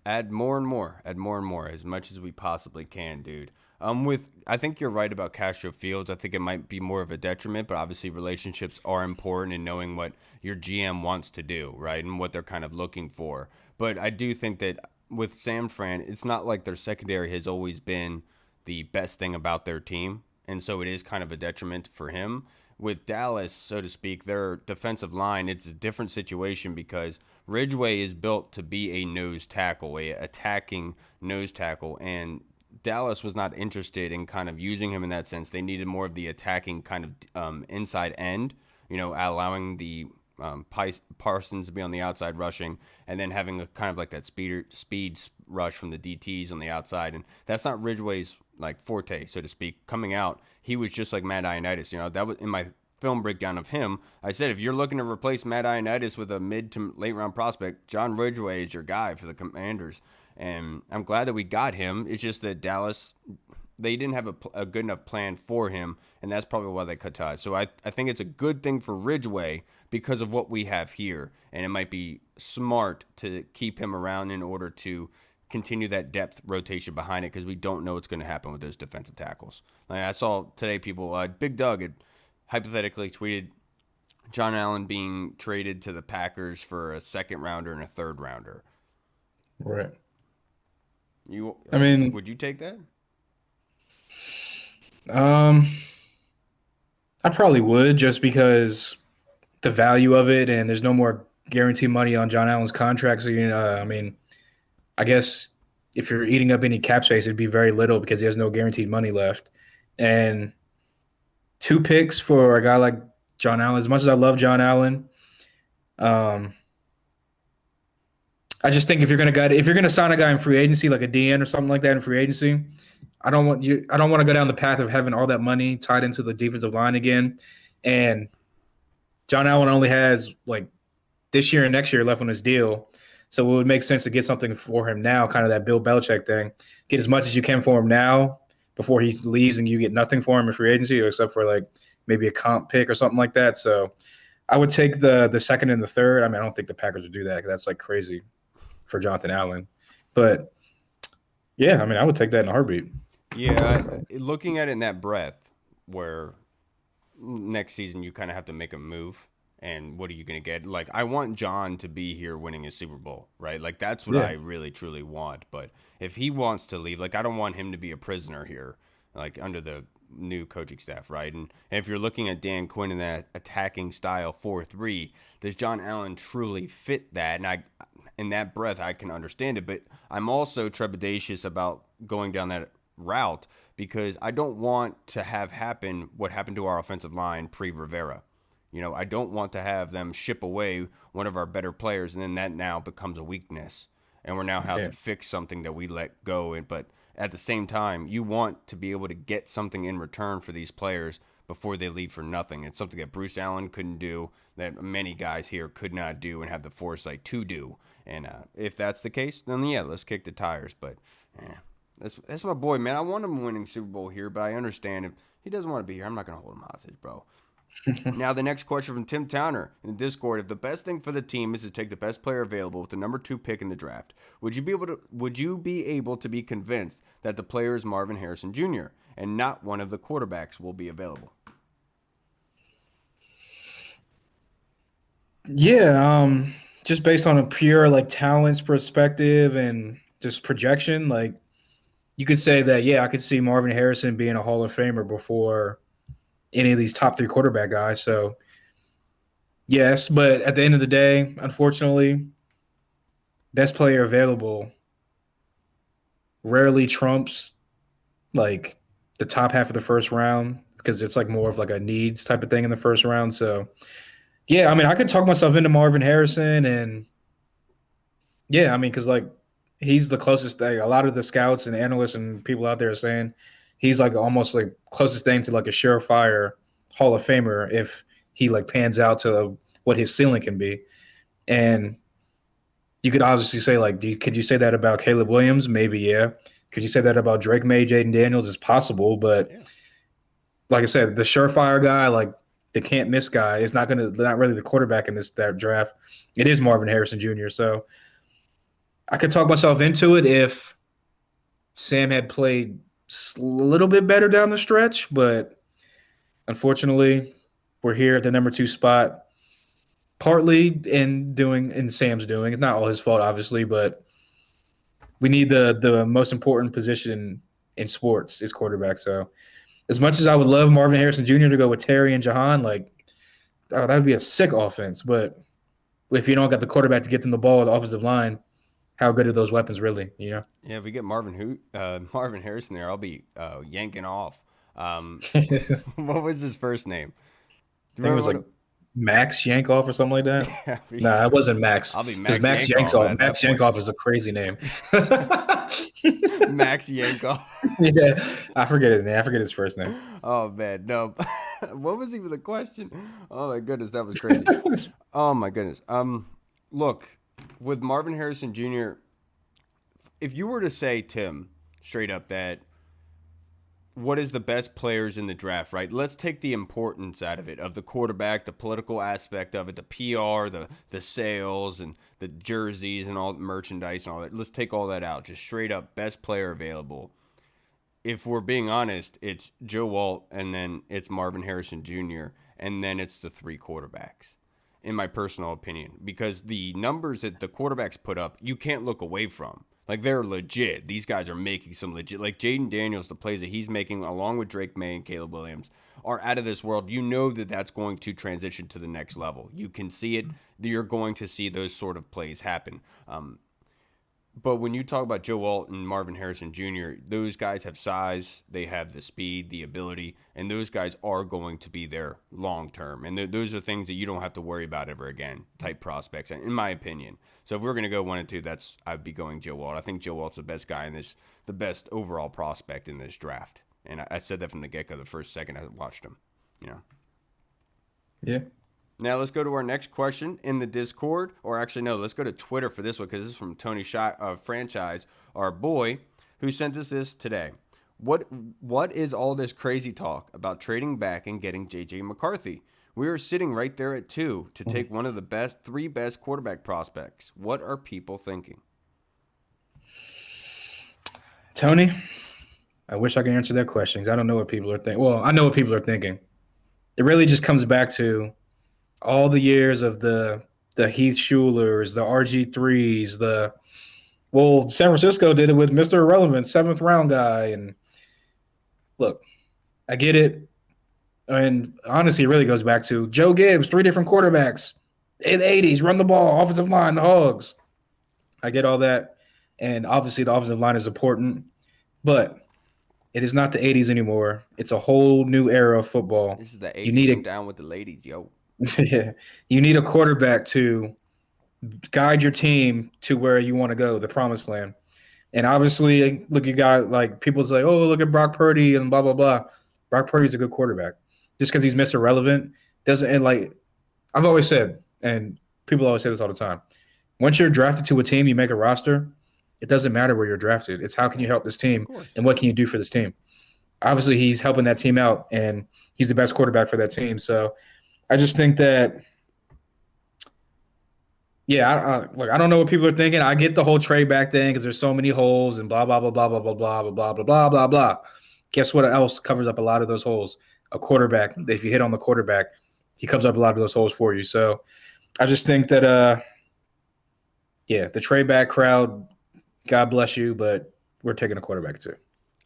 Add more and more, add more and more, as much as we possibly can, dude. I think you're right about Castro Fields. I think it might be more of a detriment, but obviously relationships are important in knowing what your GM wants to do, right, and what they're kind of looking for. But I do think that with San Fran, it's not like their secondary has always been the best thing about their team, and so it is kind of a detriment for him. With Dallas, so to speak, their defensive line, it's a different situation because Ridgeway is built to be a nose tackle, a attacking nose tackle, and Dallas was not interested in kind of using him in that sense. They needed more of the attacking kind of inside end, allowing the Parsons to be on the outside rushing, and then having a kind of like that speed rush from the DTs on the outside. And that's not Ridgeway's like forte, so to speak. Coming out, he was just like Matt Ioannidis. That was in my film breakdown of him. I said if you're looking to replace Matt Ioannidis with a mid to late round prospect, John Ridgeway is your guy for the Commanders. And I'm glad that we got him. It's just that Dallas, they didn't have a good enough plan for him, and that's probably why they cut ties. So I think it's a good thing for Ridgeway because of what we have here, and it might be smart to keep him around in order to continue that depth rotation behind it because we don't know what's going to happen with those defensive tackles. Like I saw today people, Big Doug had hypothetically tweeted John Allen being traded to the Packers for a second rounder and a third rounder. Right. I mean, would you take that? I probably would just because the value of it, and there's no more guarantee money on John Allen's contract. So, I mean, I guess if you're eating up any cap space, it'd be very little because he has no guaranteed money left. And 2 picks for a guy like John Allen, as much as I love John Allen, I just think if you're gonna sign a guy in free agency, like a DN or something like that in free agency, I don't want to go down the path of having all that money tied into the defensive line again. And John Allen only has like this year and next year left on his deal. So it would make sense to get something for him now, kind of that Bill Belichick thing. Get as much as you can for him now before he leaves and you get nothing for him in free agency, except for like maybe a comp pick or something like that. So I would take the second and the third. I mean, I don't think the Packers would do that because that's like crazy for Jonathan Allen. But yeah, I mean, I would take that in a heartbeat. Yeah, looking at it in that breath, where next season you kind of have to make a move, and what are you going to get? Like, I want John to be here winning a Super Bowl, right? Like, that's what I really, truly want. But if he wants to leave, like, I don't want him to be a prisoner here, like, under the new coaching staff, right? And if you're looking at Dan Quinn in that attacking style 4-3, does John Allen truly fit that? in that breath, I can understand it. But I'm also trepidatious about going down that route because I don't want to have happen what happened to our offensive line pre-Rivera. I don't want to have them ship away one of our better players, and then that now becomes a weakness, and we're now have to fix something that we let go. But at the same time, you want to be able to get something in return for these players before they leave for nothing. It's something that Bruce Allen couldn't do, that many guys here could not do and have the foresight to do. And if that's the case, then yeah, let's kick the tires. But that's my boy, man. I want him winning Super Bowl here, but I understand if he doesn't want to be here, I'm not going to hold him hostage, bro. Now, the next question from Tim Towner in Discord: if the best thing for the team is to take the best player available with the number 2 pick in the draft, would you be able to be convinced that the player is Marvin Harrison Jr. and not one of the quarterbacks will be available? Yeah, just based on a pure talents perspective and just projection, you could say that I could see Marvin Harrison being a Hall of Famer before any of these top 3 quarterback guys. So yes, but at the end of the day, unfortunately, best player available rarely trumps the top half of the first round because it's more of a needs type of thing in the first round. So yeah, I mean, I could talk myself into Marvin Harrison, and yeah, I mean, because he's the closest thing. A lot of the scouts and analysts and people out there are saying he's almost closest thing to a surefire Hall of Famer if he pans out to what his ceiling can be. And you could obviously say could you say that about Caleb Williams? Maybe, yeah. Could you say that about Drake May, Jaden Daniels? It's possible, but like I said, the surefire guy, the can't miss guy, is not really the quarterback in that draft. It is Marvin Harrison Jr. So I could talk myself into it if Sam had played a little bit better down the stretch, but unfortunately, we're here at the number 2 spot, partly in Sam's doing. It's not all his fault, obviously, but we need the most important position in sports is quarterback. So as much as I would love Marvin Harrison Jr. to go with Terry and Jahan, that would be a sick offense. But if you don't got the quarterback to get them the ball with the offensive line, how good are those weapons really? Yeah, if we get Marvin Harrison there, I'll be yanking off. What was his first name? I think it was Max Yankoff or something like that. Nah, it wasn't Max. I'll be Max Yankoff. Max Yankoff is a crazy name. Max Yankoff. Yeah, I forget his name. I forget his first name. Oh man, no. What was even the question? Oh my goodness, that was crazy. Oh my goodness. Look, with Marvin Harrison Jr., if you were to say, Tim, straight up that what is the best players in the draft, right? Let's take the importance out of it, of the quarterback, the political aspect of it, the PR, the sales, and the jerseys and all the merchandise and all that. Let's take all that out. Just straight up best player available. If we're being honest, it's Joe Walt, and then it's Marvin Harrison Jr., and then it's the 3 quarterbacks, in my personal opinion. Because the numbers that the quarterbacks put up, you can't look away from. They're legit. These guys are making some legit. Jaden Daniels, the plays that he's making, along with Drake May and Caleb Williams, are out of this world. You know that that's going to transition to the next level. You can see it. You're going to see those sort of plays happen. But when you talk about Joe Walt and Marvin Harrison Jr., those guys have size, they have the speed, the ability, and those guys are going to be there long term. And those are things that you don't have to worry about ever again, type prospects, in my opinion. So if we're going to go 1 and 2, I'd be going Joe Walt. I think Joe Walt's the best guy in this, the best overall prospect in this draft. And I said that from the get-go, the first second I watched him. Yeah. Now let's go to our next question in the Discord, or actually no, let's go to Twitter for this one because this is from Tony Franchise, our boy, who sent us this today. What is all this crazy talk about trading back and getting J.J. McCarthy? We are sitting right there at 2 to take one of the 3 best quarterback prospects. What are people thinking? Tony, I wish I could answer that question because I don't know what people are thinking. Well, I know what people are thinking. It really just comes back to all the years of the Heath Schulers, the RG3s, San Francisco did it with Mr. Irrelevant, 7th round guy. And look, I get it. And honestly, it really goes back to Joe Gibbs, 3 different quarterbacks in the 80s, run the ball, offensive line, the Hogs. I get all that. And obviously the offensive line is important, but it is not the 80s anymore. It's a whole new era of football. This is the You 80s. I'm need down with the ladies, yo. a yeah, you need a quarterback to guide your team to where you want to go, the promised land. And obviously, look, you got like people say, "Oh, look at Brock Purdy and blah blah blah." Brock Purdy's a good quarterback. Just because he's Mr. Relevant doesn't. And like I've always said, and people always say this all the time. Once you're drafted to a team, you make a roster. It doesn't matter where you're drafted. It's how can you help this Of team course. and what can you do for this team. Obviously, he's helping that team out, and he's the best quarterback for that team. So I just think that yeah, look, I don't know what people are thinking. I get the whole trade back thing because there's so many holes and blah blah blah blah blah blah blah blah blah blah blah blah blah. Guess what else covers up a lot of those holes? A quarterback. If you hit on the quarterback, he covers up a lot of those holes for you. So I just think that yeah, the trade back crowd, God bless you, but we're taking a quarterback too.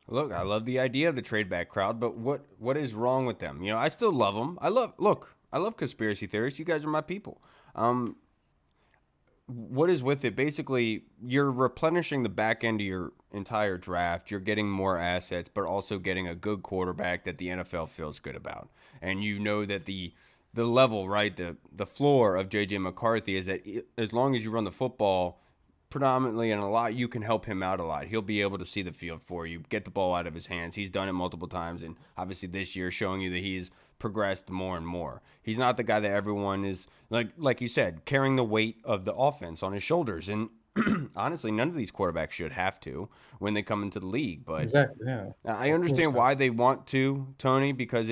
Look, I love the idea of the trade back crowd, but what is wrong with them? I still love them. I love conspiracy theories. You guys are my people. What is with it? Basically, you're replenishing the back end of your entire draft. You're getting more assets, but also getting a good quarterback that the NFL feels good about. And you know that the level, right, the floor of JJ McCarthy is that as long as you run the football predominantly and a lot, you can help him out a lot. He'll be able to see the field for you, get the ball out of his hands. He's done it multiple times, and obviously this year showing you that he's progressed more and more. He's not the guy that everyone is like you said, carrying the weight of the offense on his shoulders. And honestly, none of these quarterbacks should have to when they come into the league. But Exactly. Yeah. I Of course understand not. why they want to, Tony, because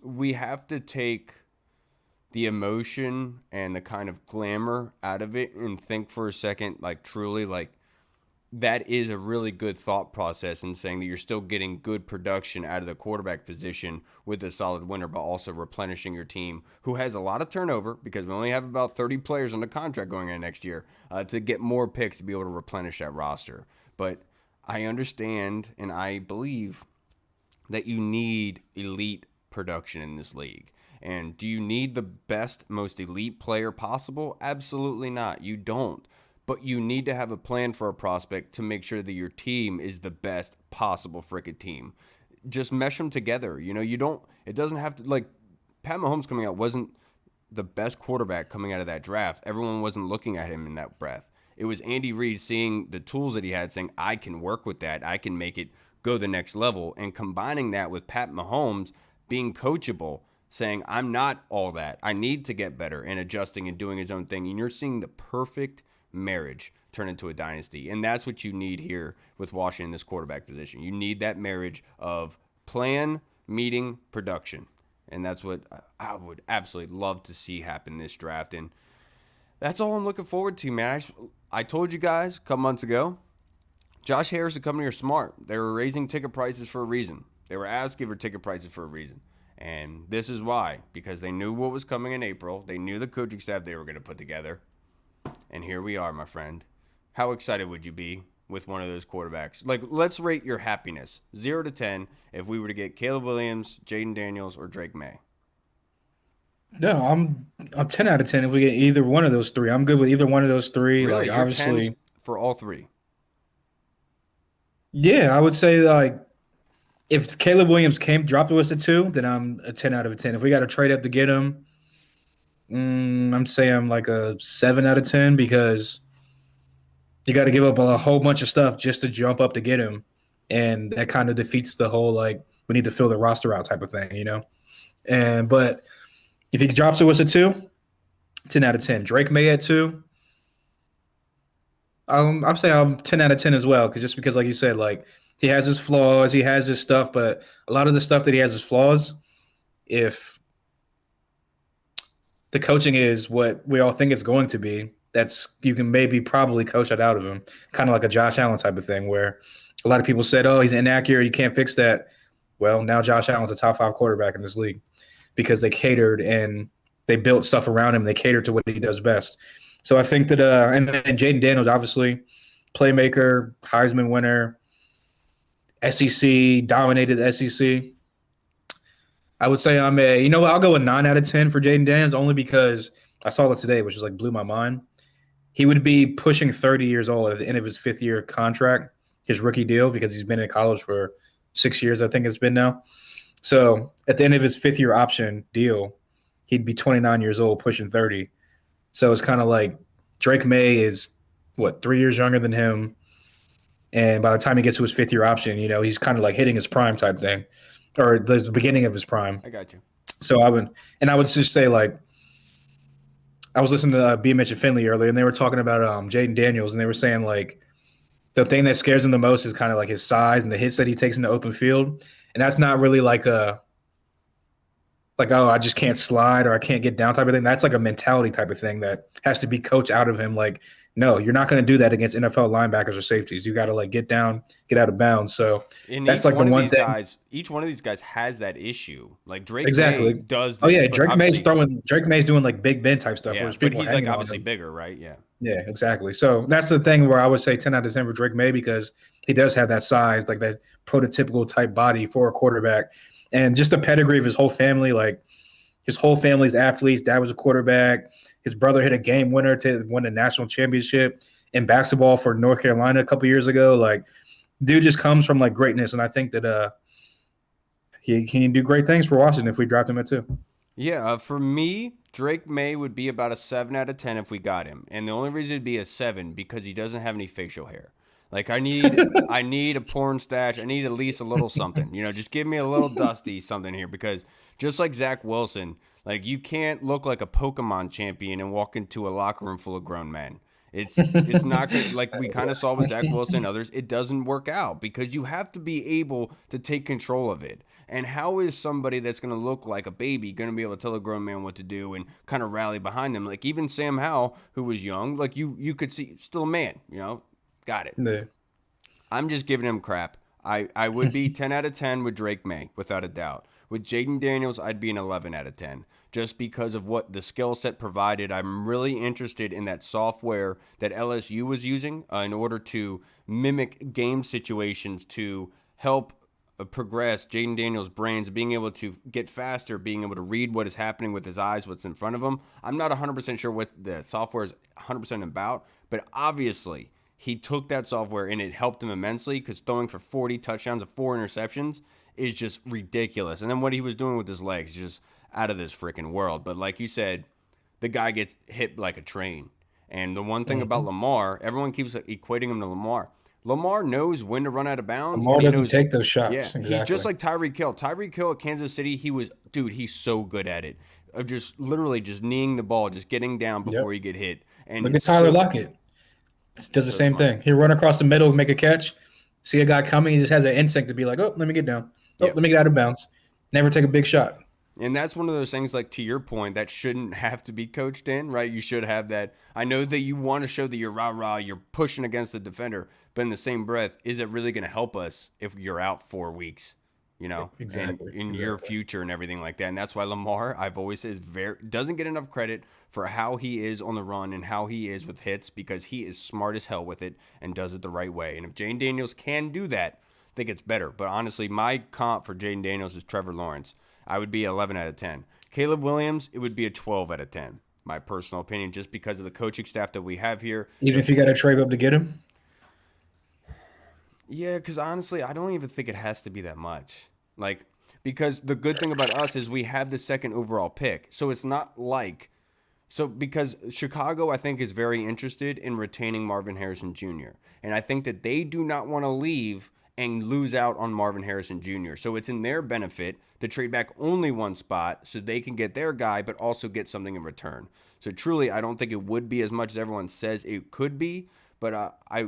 we have to take the emotion and the kind of glamour out of it and think for a second, like truly, like that is a really good thought process in saying that you're still getting good production out of the quarterback position with a solid winner, but also replenishing your team who has a lot of turnover because we only have about 30 players on the contract going in next year to get more picks to be able to replenish that roster. But I understand and I believe that you need elite production in this league. And do you need the best, most elite player possible? Absolutely not. You don't. But you need to have a plan for a prospect to make sure that your team is the best possible frickin' team. Just mesh them together. It doesn't have to, like, Pat Mahomes coming out wasn't the best quarterback coming out of that draft. Everyone wasn't looking at him in that breath. It was Andy Reid seeing the tools that he had, saying, I can work with that. I can make it go the next level. And combining that with Pat Mahomes being coachable, saying, I'm not all that. I need to get better and adjusting and doing his own thing. And you're seeing the perfect marriage turn into a dynasty. And that's what you need here with Washington in this quarterback position. You need that marriage of plan, meeting, production. And that's what I would absolutely love to see happen this draft. And that's all I'm looking forward to, man. I told you guys a couple months ago, Josh Harris and company are smart. They were raising ticket prices for a reason. They were asking for ticket prices for a reason. And this is why, because they knew what was coming in April. They knew the coaching staff they were going to put together. And here we are, my friend. How excited would you be with one of those quarterbacks? Like, let's rate your happiness 0 to 10 if we were to get Caleb Williams, Jaden Daniels, or Drake May. No, I'm 10 out of 10 if we get either one of those three. I'm good with either one of those three. Really? Like You're 10s obviously, for all three? yeah, I would say like if Caleb Williams dropped to us at 2, then I'm a 10 out of a 10. If we got to trade up to get him, I'm saying I'm like a 7 out of 10 because you got to give up a whole bunch of stuff just to jump up to get him, and that kind of defeats the whole like we need to fill the roster out type of thing. And but if he drops to us at 2, 10 out of 10. Drake May at 2. I'm saying I'm 10 out of 10 as well, because like you said, like he has his flaws, he has his stuff, but a lot of the stuff that he has is flaws. If the coaching is what we all think it's going to be, that's you can maybe probably coach that out of him, kind of like a Josh Allen type of thing, where a lot of people said, "Oh, he's inaccurate, you can't fix that." Well, now Josh Allen's a top 5 quarterback in this league because they catered and they built stuff around him. They catered to what he does best. So I think that, and then Jaden Daniels, obviously, playmaker, Heisman winner, SEC, dominated the SEC. I would say I'll go with 9 out of 10 for Jaden Daniels only because I saw this today, which was like blew my mind. he would be pushing 30 years old at the end of his 5th-year contract, his rookie deal, because he's been in college for 6 years, I think it's been now. So at the end of his 5th-year option deal, he'd be 29 years old, pushing 30. So it's kind of like Drake May is, 3 years younger than him. And by the time he gets to his 5th-year option, he's kind of like hitting his prime type thing, or the beginning of his prime. I got you. So I would just say, like, I was listening to B. and Finley earlier, and they were talking about Jaden Daniels, and they were saying, like, the thing that scares him the most is kind of like his size and the hits that he takes in the open field. And that's not really like oh, I just can't slide or I can't get down type of thing. That's like a mentality type of thing that has to be coached out of him. Like, no, you're not going to do that against NFL linebackers or safeties. You got to, like, get down, get out of bounds. So and that's like the one thing. Each one of these guys has that issue. Like Drake Exactly. May does this. Oh, yeah, Drake May's doing like Big Ben type stuff. Yeah, where but he's like obviously bigger, right? Yeah. Yeah, exactly. So that's the thing where I would say 10 out of 10 for Drake May, because he does have that size, like that prototypical type body for a quarterback. And just the pedigree of his whole family, like his whole family's athletes. Dad was a quarterback. His brother hit a game winner to win a national championship in basketball for North Carolina a couple years ago. Like, dude just comes from like greatness. And I think that he can do great things for Washington if we draft him at 2. Yeah, for me, Drake May would be about a 7 out of 10 if we got him. And the only reason it'd be a 7 because he doesn't have any facial hair. Like I need a porn stash. I need at least a little something. Just give me a little dusty something here, because just like Zach Wilson, like you can't look like a Pokemon champion and walk into a locker room full of grown men. It's not good. Like we kind of saw with Zach Wilson and others, it doesn't work out because you have to be able to take control of it. And how is somebody that's going to look like a baby going to be able to tell a grown man what to do and kind of rally behind them? Like even Sam Howell, who was young, like you could see, still a man, got it. Yeah. I'm just giving him crap. I would be 10 out of 10 with Drake May, without a doubt. With Jaden Daniels, I'd be an 11 out of 10. Just because of what the skill set provided. I'm really interested in that software that LSU was using in order to mimic game situations to help progress Jaden Daniels' brains, being able to get faster, being able to read what is happening with his eyes, what's in front of him. I'm not 100% sure what the software is 100% about, but obviously he took that software and it helped him immensely, because throwing for 40 touchdowns and 4 interceptions is just ridiculous. And then what he was doing with his legs, just out of this freaking world. But like you said, the guy gets hit like a train. And the one thing about Lamar, everyone keeps equating him to Lamar. Lamar knows when to run out of bounds. Lamar doesn't take those shots. Yeah, exactly. He's just like Tyreek Hill. Tyreek Hill at Kansas City, he's so good at it. Of just literally just kneeing the ball, just getting down before you get hit. And look at Tyler Lockett. Does the same thing. He'll run across the middle, make a catch, see a guy coming, he just has an instinct to be like, oh, let me get down. Oh, let me get out of bounds. Never take a big shot. And that's one of those things, like to your point, that shouldn't have to be coached in, right? You should have that. I know that you want to show that you're rah-rah, you're pushing against the defender, but in the same breath, is it really going to help us if you're out 4 weeks, Exactly. in your future and everything like that? And that's why Lamar, I've always said, doesn't get enough credit for how he is on the run and how he is with hits, because he is smart as hell with it and does it the right way. And if Jaden Daniels can do that, I think it's better. But honestly, my comp for Jaden Daniels is Trevor Lawrence. I would be 11 out of 10. Caleb Williams, it would be a 12 out of 10. My personal opinion, just because of the coaching staff that we have here. Even if you got to trade up to get him? Yeah, because honestly, I don't even think it has to be that much. Like, because the good thing about us is we have the second overall pick. So it's not like, because Chicago, I think, is very interested in retaining Marvin Harrison Jr. And I think that they do not want to leave and lose out on Marvin Harrison Jr. So it's in their benefit to trade back only one spot so they can get their guy, but also get something in return. So truly, I don't think it would be as much as everyone says it could be. But I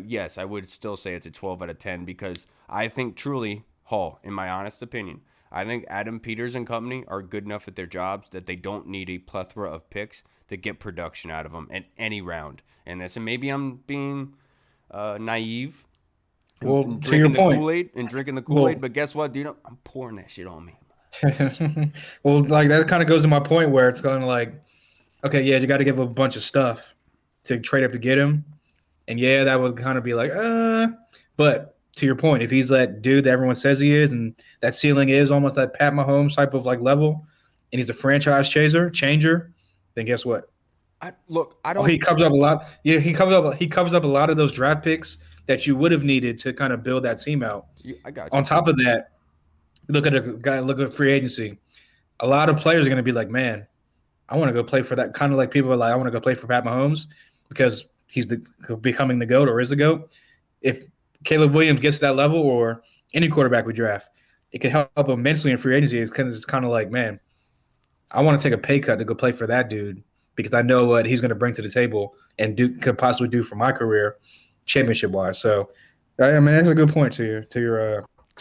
would still say it's a 12 out of 10, because I think truly, Hall, in my honest opinion, I think Adam Peters and company are good enough at their jobs that they don't need a plethora of picks to get production out of them at any round. And maybe I'm being naive. Well, to your point, drinking the Kool-Aid, but guess what, dude? I'm pouring that shit on me. Well, like that kind of goes to my point where it's going like, okay, yeah, you got to give a bunch of stuff to trade up to get him, and yeah, that would kind of be like, but to your point, if he's that dude that everyone says he is, and that ceiling is almost that Pat Mahomes type of like level, and he's a franchise changer, then guess what? I Oh, don't. he covers up a lot. Yeah, he covers up a lot of those draft picks that you would have needed to kind of build that team out. I got On you. top of that, look at a guy. Look at free agency. A lot of players are going to be like, man, I want to go play for that. Kind of like people are like, I want to go play for Pat Mahomes because he's becoming the GOAT or is the GOAT. If Caleb Williams gets to that level or any quarterback we draft, it could help immensely in free agency. It's kind of like, man, I want to take a pay cut to go play for that dude because I know what he's going to bring to the table and could possibly do for my career, championship wise. So, I mean, that's a good point to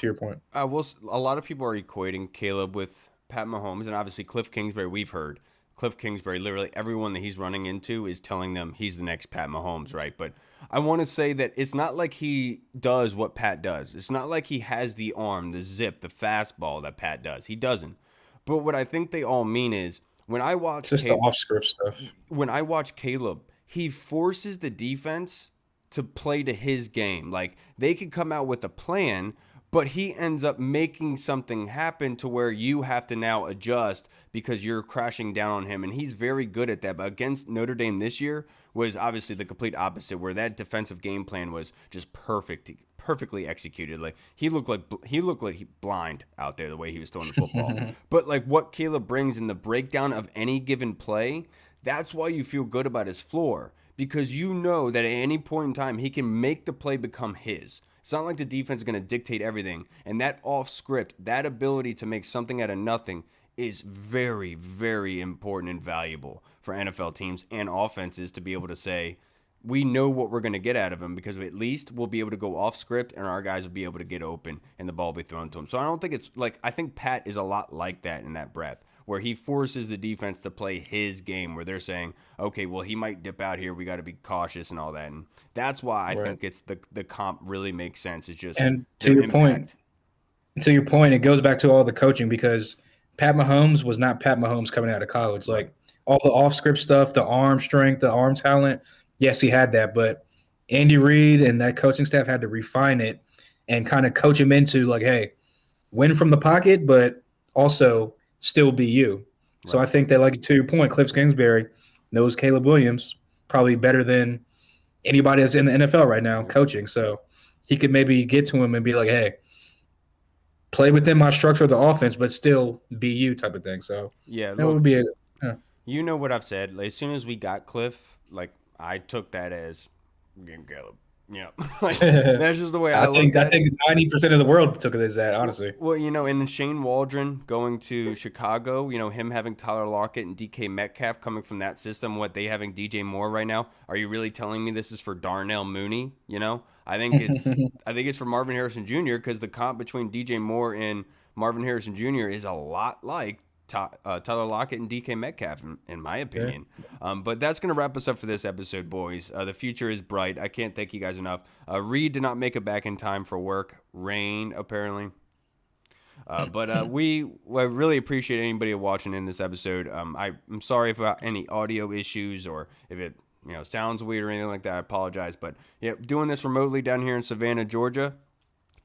your point. A lot of people are equating Caleb with Pat Mahomes, and obviously Cliff Kingsbury. We've heard Cliff Kingsbury. Literally everyone that he's running into is telling them he's the next Pat Mahomes, right? But I want to say that it's not like he does what Pat does. It's not like he has the arm, the zip, the fastball that Pat does. He doesn't. But what I think they all mean is It's just the off script stuff. when I watch Caleb, he forces the defense to play to his game. Like they could come out with a plan, but he ends up making something happen to where you have to now adjust because you're crashing down on him. And he's very good at that. But against Notre Dame this year was obviously the complete opposite, where that defensive game plan was just perfectly executed. Like he looked like blind out there the way he was throwing the football. But like what Caleb brings in the breakdown of any given play, that's why you feel good about his floor, because you know that at any point in time he can make the play become his. It's not like the defense is going to dictate everything. And that off script, that ability to make something out of nothing is very, very important and valuable for NFL teams and offenses to be able to say, we know what we're going to get out of him because at least we'll be able to go off script and our guys will be able to get open and the ball will be thrown to him. So I don't think it's like, I think Pat is a lot like that in that breath, where he forces the defense to play his game, where they're saying, okay, well, he might dip out here. We got to be cautious and all that. And that's why I think it's the comp really makes sense. It's just And the impact. to your point, it goes back to all the coaching because Pat Mahomes was not Pat Mahomes coming out of college. Right. Like all the off script stuff, the arm strength, the arm talent. Yes, he had that, but Andy Reid and that coaching staff had to refine it and kind of coach him into like, hey, win from the pocket, but also still be you. So I think that, like to your point, Cliff Kingsbury knows Caleb Williams probably better than anybody that's in the NFL right now coaching. So he could maybe get to him and be like, hey, play within my structure of the offense, but still be you type of thing. So Yeah, that look, would be it. you know what I've said. Like, as soon as we got Cliff, like I took that as getting Caleb. Yeah, like, that's just the way I looked at it. I think 90% of the world took it as that, honestly. Well, and Shane Waldron going to Chicago, him having Tyler Lockett and DK Metcalf coming from that system, what they having DJ Moore right now. Are you really telling me this is for Darnell Mooney? I think it's for Marvin Harrison Jr. because the comp between DJ Moore and Marvin Harrison Jr. is a lot like Tyler Lockett and DK Metcalf, in my opinion. But that's going to wrap us up for this episode, boys. The future is bright. I can't thank you guys enough. Reed did not make it back in time for work. Rain, apparently. But we really appreciate anybody watching in this episode. I'm sorry if any audio issues or if it sounds weird or anything like that. I apologize. But yeah, doing this remotely down here in Savannah, Georgia,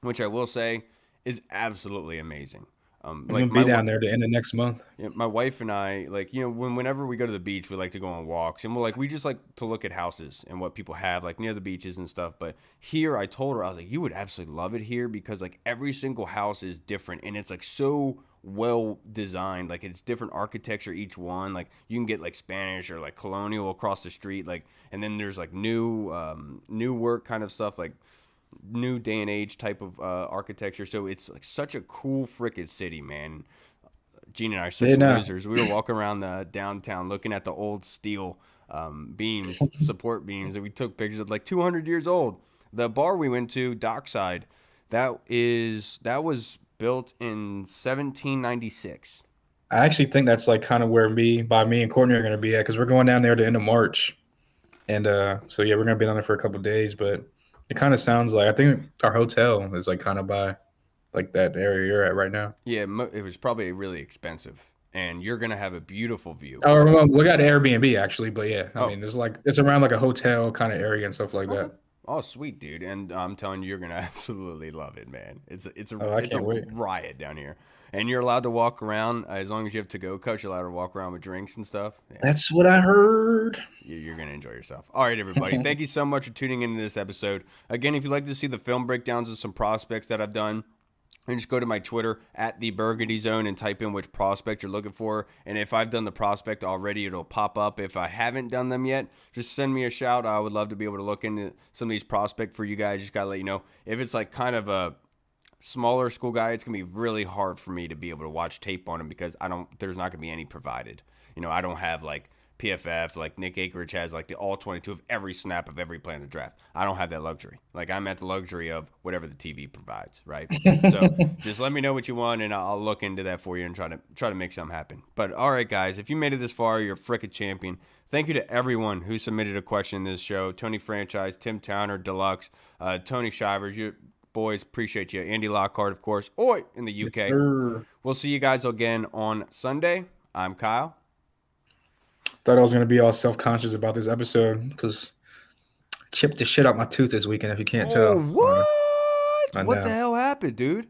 which I will say is absolutely amazing. We'll be down there to end of next month. Yeah, my wife and I, whenever we go to the beach, we like to go on walks, and we just like to look at houses and what people have, like near the beaches and stuff. But here, I told her, I was like, you would absolutely love it here because like every single house is different, and it's like so well designed. Like it's different architecture each one. Like you can get like Spanish or like colonial across the street, like, and then there's like new work kind of stuff, like new day and age type of architecture. So it's like such a cool frickin' city, man. Gene and I are such losers. We were walking around the downtown looking at the old steel beams, support beams that we took pictures of, like 200 years old. The bar we went to, Dockside, that was built in 1796. I actually think that's like kind of where me and Courtney are going to be at because we're going down there at the end of March. And so, yeah, we're going to be down there for a couple of days, but it kind of sounds like I think our hotel is like kind of by like that area you're at right now. Yeah, it was probably really expensive, and you're gonna have a beautiful view. Oh, well, we got an Airbnb actually, but yeah, I mean, it's around like a hotel kind of area and stuff like that. Oh, sweet, dude! And I'm telling you, you're gonna absolutely love it, man. It's a wait. riot down here. And you're allowed to walk around as long as you have to-go cups. You're allowed to walk around with drinks and stuff. Yeah. That's what I heard. You're going to enjoy yourself. All right, everybody. Thank you so much for tuning into this episode. Again, if you'd like to see the film breakdowns of some prospects that I've done, and just go to my Twitter at the Burgundy Zone and type in which prospect you're looking for. And if I've done the prospect already, it'll pop up. If I haven't done them yet, just send me a shout. I would love to be able to look into some of these prospects for you guys. Just got to let you know. If it's like kind of a smaller school guy, it's going to be really hard for me to be able to watch tape on him because there's not going to be any provided. I don't have like PFF, like Nick Akridge has like the all 22 of every snap of every play in the draft. I don't have that luxury. Like I'm at the luxury of whatever the TV provides, right? So just let me know what you want and I'll look into that for you and try to make something happen. But all right, guys, if you made it this far, you're a frickin' champion. Thank you to everyone who submitted a question in this show. Tony Franchise, Tim Towner, Deluxe, Tony Shivers, you boys, appreciate you. Andy Lockhart, of course, in the UK. Yes, we'll see you guys again on Sunday. I'm Kyle. Thought I was gonna be all self-conscious about this episode because I chipped the shit out my tooth this weekend. If you can't tell, what? What the hell happened, dude?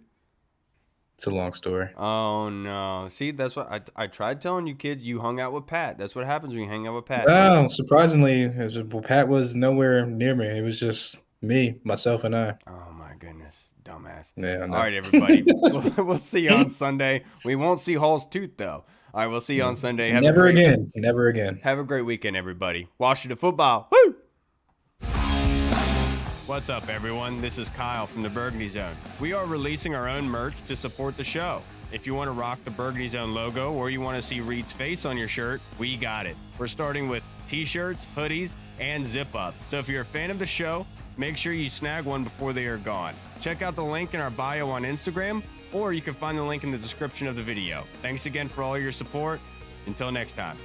It's a long story. Oh no! See, that's what I tried telling you, kids. You hung out with Pat. That's what happens when you hang out with Pat. No, surprisingly, Pat was nowhere near me. It was just me, myself, and I. Oh my goodness, dumbass. Yeah. All right, everybody. We'll see you on Sunday. We won't see Hall's tooth though. All right, we'll see you on Sunday. Never again. Never again. Have a great weekend, everybody. Washington football. Woo! What's up, everyone? This is Kyle from the Burgundy Zone. We are releasing our own merch to support the show. If you want to rock the Burgundy Zone logo or you want to see Reed's face on your shirt, we got it. We're starting with t-shirts, hoodies, and zip-up. So if you're a fan of the show, make sure you snag one before they are gone. Check out the link in our bio on Instagram, or you can find the link in the description of the video. Thanks again for all your support. Until next time.